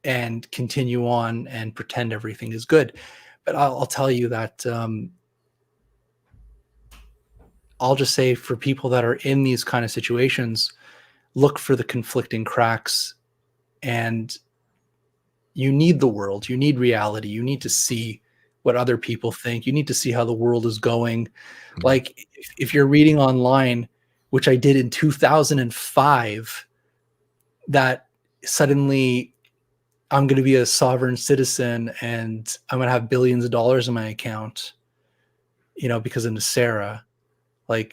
and continue on and pretend everything is good. But I'll tell you that I'll just say, for people that are in these kind of situations, look for the conflicting cracks. And you need the world, you need reality, you need to see what other people think, you need to see how the world is going. Like, if you're reading online, which I did in 2005, that suddenly I'm going to be a sovereign citizen and I'm going to have billions of dollars in my account, because of Nacera, and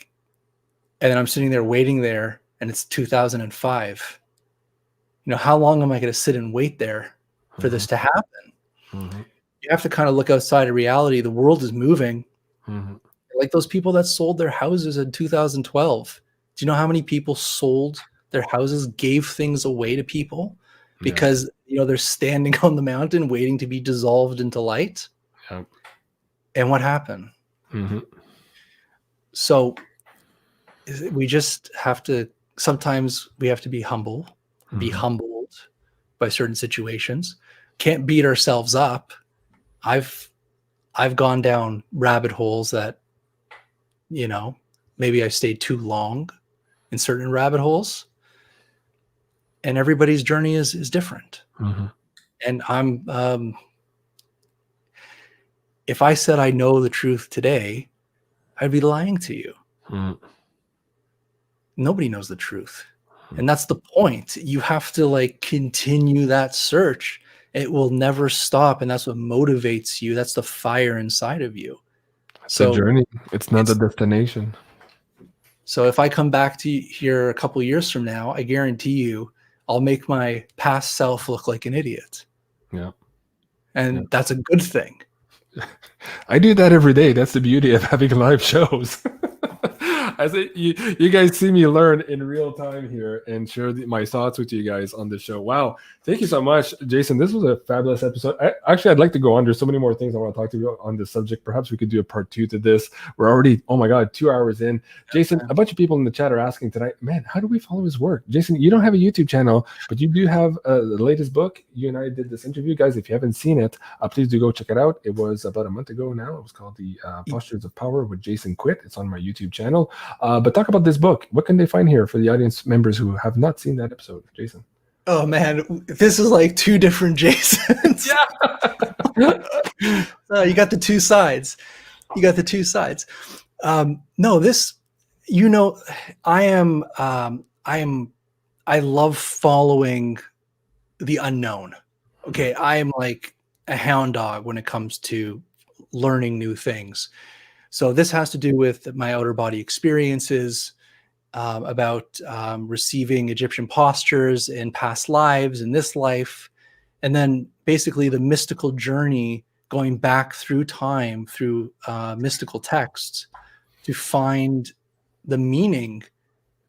then I'm sitting there waiting there, and it's 2005. How long am I going to sit and wait there for this to happen? You have to kind of look outside of reality. The world is moving. Like those people that sold their houses in 2012. Do you know how many people sold their houses, gave things away to people because, they're standing on the mountain waiting to be dissolved into light? And what happened? So we just have to, sometimes we have to be humble, be humbled by certain situations. Can't beat ourselves up. I've gone down rabbit holes that, maybe I stayed too long in certain rabbit holes, and everybody's journey is different. And I'm, if I said I know the truth today, I'd be lying to you. Nobody knows the truth. And that's the point. You have to continue that search. It will never stop. And that's what motivates you. That's the fire inside of you. It's a journey. It's not a destination. So if I come back to here a couple of years from now, I guarantee you I'll make my past self look like an idiot. And that's a good thing. I do that every day. That's the beauty of having live shows. I say you guys see me learn in real time here and share my thoughts with you guys on the show. Wow, thank you so much, Jason. This was a fabulous episode. Actually, I'd like to go on. There's so many more things I want to talk to you on this subject. Perhaps we could do a part 2 to this. We're already, oh my God, 2 hours in. Jason, a bunch of people in the chat are asking tonight, man, how do we follow his work? Jason, you don't have a YouTube channel, but you do have the latest book. You and I did this interview, guys. If you haven't seen it, please do go check it out. It was about a month ago now. It was called The Postures of Power with Jason Quitt. It's on my YouTube channel. But talk about this book. What can they find here for the audience members who have not seen that episode? Jason. Oh man, this is like 2 different Jasons. Yeah. You got the 2 sides. You got the 2 sides. No, this, you know, I love following the unknown. Okay, I am like a hound dog when it comes to learning new things. So this has to do with my outer body experiences, about receiving Egyptian postures in past lives, in this life, and then basically the mystical journey going back through time, through mystical texts to find the meaning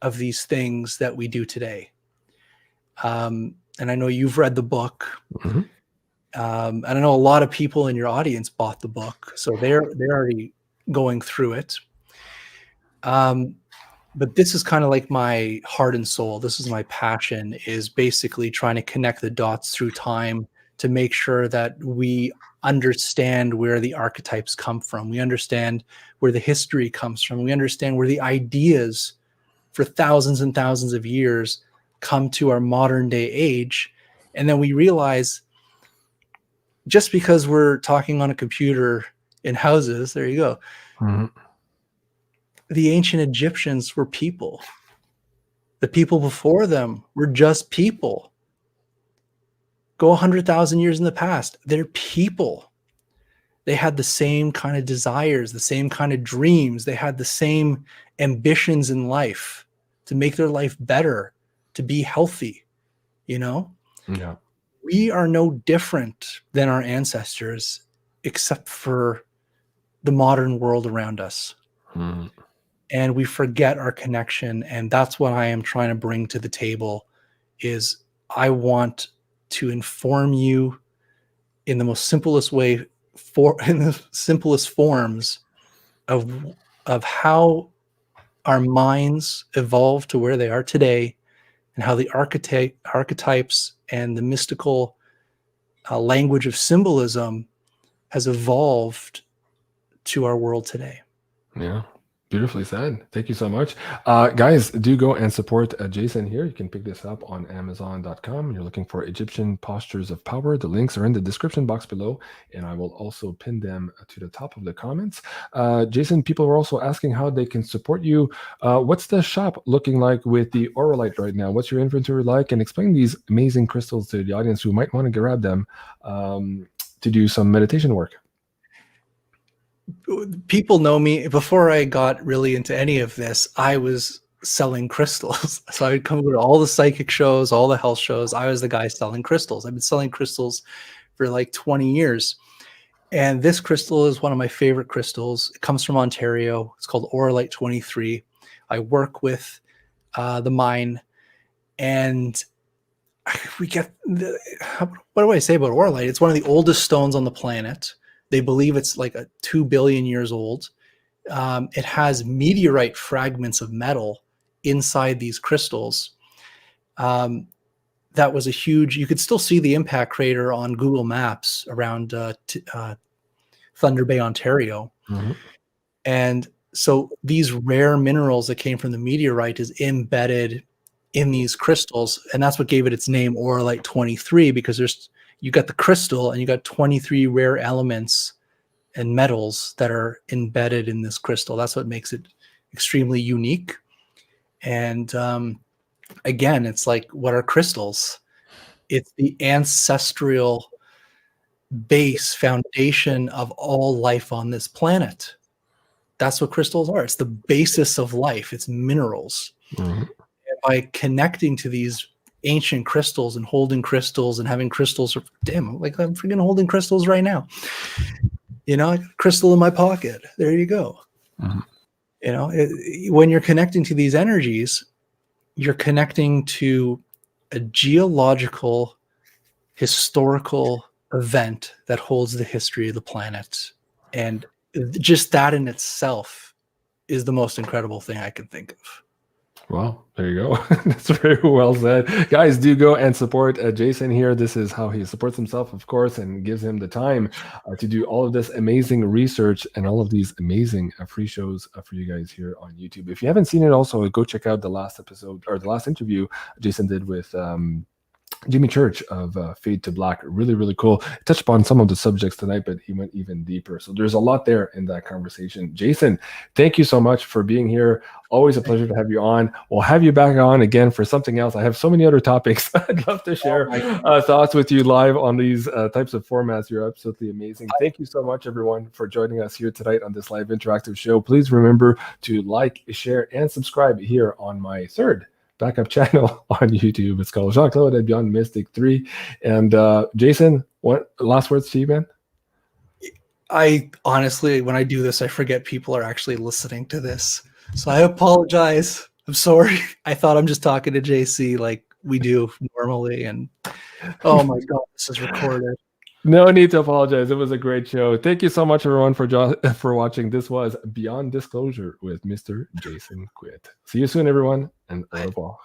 of these things that we do today. And I know you've read the book. Mm-hmm. And I know a lot of people in your audience bought the book, so they're already going through it. But this is kind of like my heart and soul. This is my passion, is basically trying to connect the dots through time to make sure that we understand where the archetypes come from. We understand where the history comes from. We understand where the ideas for thousands and thousands of years come to our modern day age. And then we realize, just because we're talking on a computer in houses, there you go. Mm-hmm. The ancient Egyptians were people. The people before them were just people. Go 100,000 years in the past, they're people. They had the same kind of desires, the same kind of dreams. They had the same ambitions in life to make their life better, to be healthy, you know? Yeah. We are no different than our ancestors, except for the modern world around us. Mm-hmm. And we forget our connection. And that's what I am trying to bring to the table, is I want to inform you in the most simplest way, in the simplest forms of how our minds evolved to where they are today, and how the archetypes and the mystical language of symbolism has evolved to our world today. Yeah. Beautifully said. Thank you so much. Guys, do go and support Jason here. You can pick this up on Amazon.com. You're looking for Egyptian Postures of Power. The links are in the description box below, and I will also pin them to the top of the comments. Jason, people are also asking how they can support you. What's the shop looking like with the Auralite right now? What's your inventory like? And explain these amazing crystals to the audience who might want to grab them to do some meditation work. People know me. Before I got really into any of this, I was selling crystals. So I would come to all the psychic shows, all the health shows. I was the guy selling crystals. I've been selling crystals for like 20 years. And this crystal is one of my favorite crystals. It comes from Ontario. It's called Auralite 23. I work with the mine, and we get what do I say about Auralite? It's one of the oldest stones on the planet. They believe it's like 2 billion years old. It has meteorite fragments of metal inside these crystals. That was a huge, you could still see the impact crater on Google Maps around Thunder Bay, Ontario. Mm-hmm. And so these rare minerals that came from the meteorite is embedded in these crystals. And that's what gave it its name, Auralite 23, because you got the crystal and you got 23 rare elements and metals that are embedded in this crystal. That's what makes it extremely unique. And again, it's like, what are crystals? It's the ancestral base foundation of all life on this planet. That's what crystals are. It's the basis of life. It's minerals. Mm-hmm. And by connecting to these ancient crystals and holding crystals and having crystals, damn, like I'm freaking holding crystals right now. You know, I got a crystal in my pocket. There you go. Mm-hmm. You know, when you're connecting to these energies, you're connecting to a geological, historical event that holds the history of the planet. And just that in itself is the most incredible thing I can think of. Well, there you go. That's very well said. Guys, do go and support Jason here. This is how he supports himself, of course, and gives him the time to do all of this amazing research and all of these amazing free shows for you guys here on YouTube. If you haven't seen it, also go check out the last episode or the last interview Jason did with Jimmy Church of Fade to Black. Really, really cool. Touched upon some of the subjects tonight, but he went even deeper. So there's a lot there in that conversation. Jason, thank you so much for being here. Always a pleasure to have you on. We'll have you back on again for something else. I have so many other topics I'd love to share thoughts with you live on these types of formats. You're absolutely amazing. Thank you so much, everyone, for joining us here tonight on this live interactive show. Please remember to like, share, and subscribe here on my third backup channel on YouTube. It's called Jean-Claude at BeyondMystic 3. And Jason, what last words to you, man? I honestly, when I do this, I forget people are actually listening to this. So I apologize. I'm sorry. I thought I'm just talking to JC like we do normally. And oh my God, this is recorded. No need to apologize. It was a great show. Thank you so much, everyone, for watching. This was Beyond Disclosure with Mr. Jason QUITT. See you soon, everyone, and au revoir.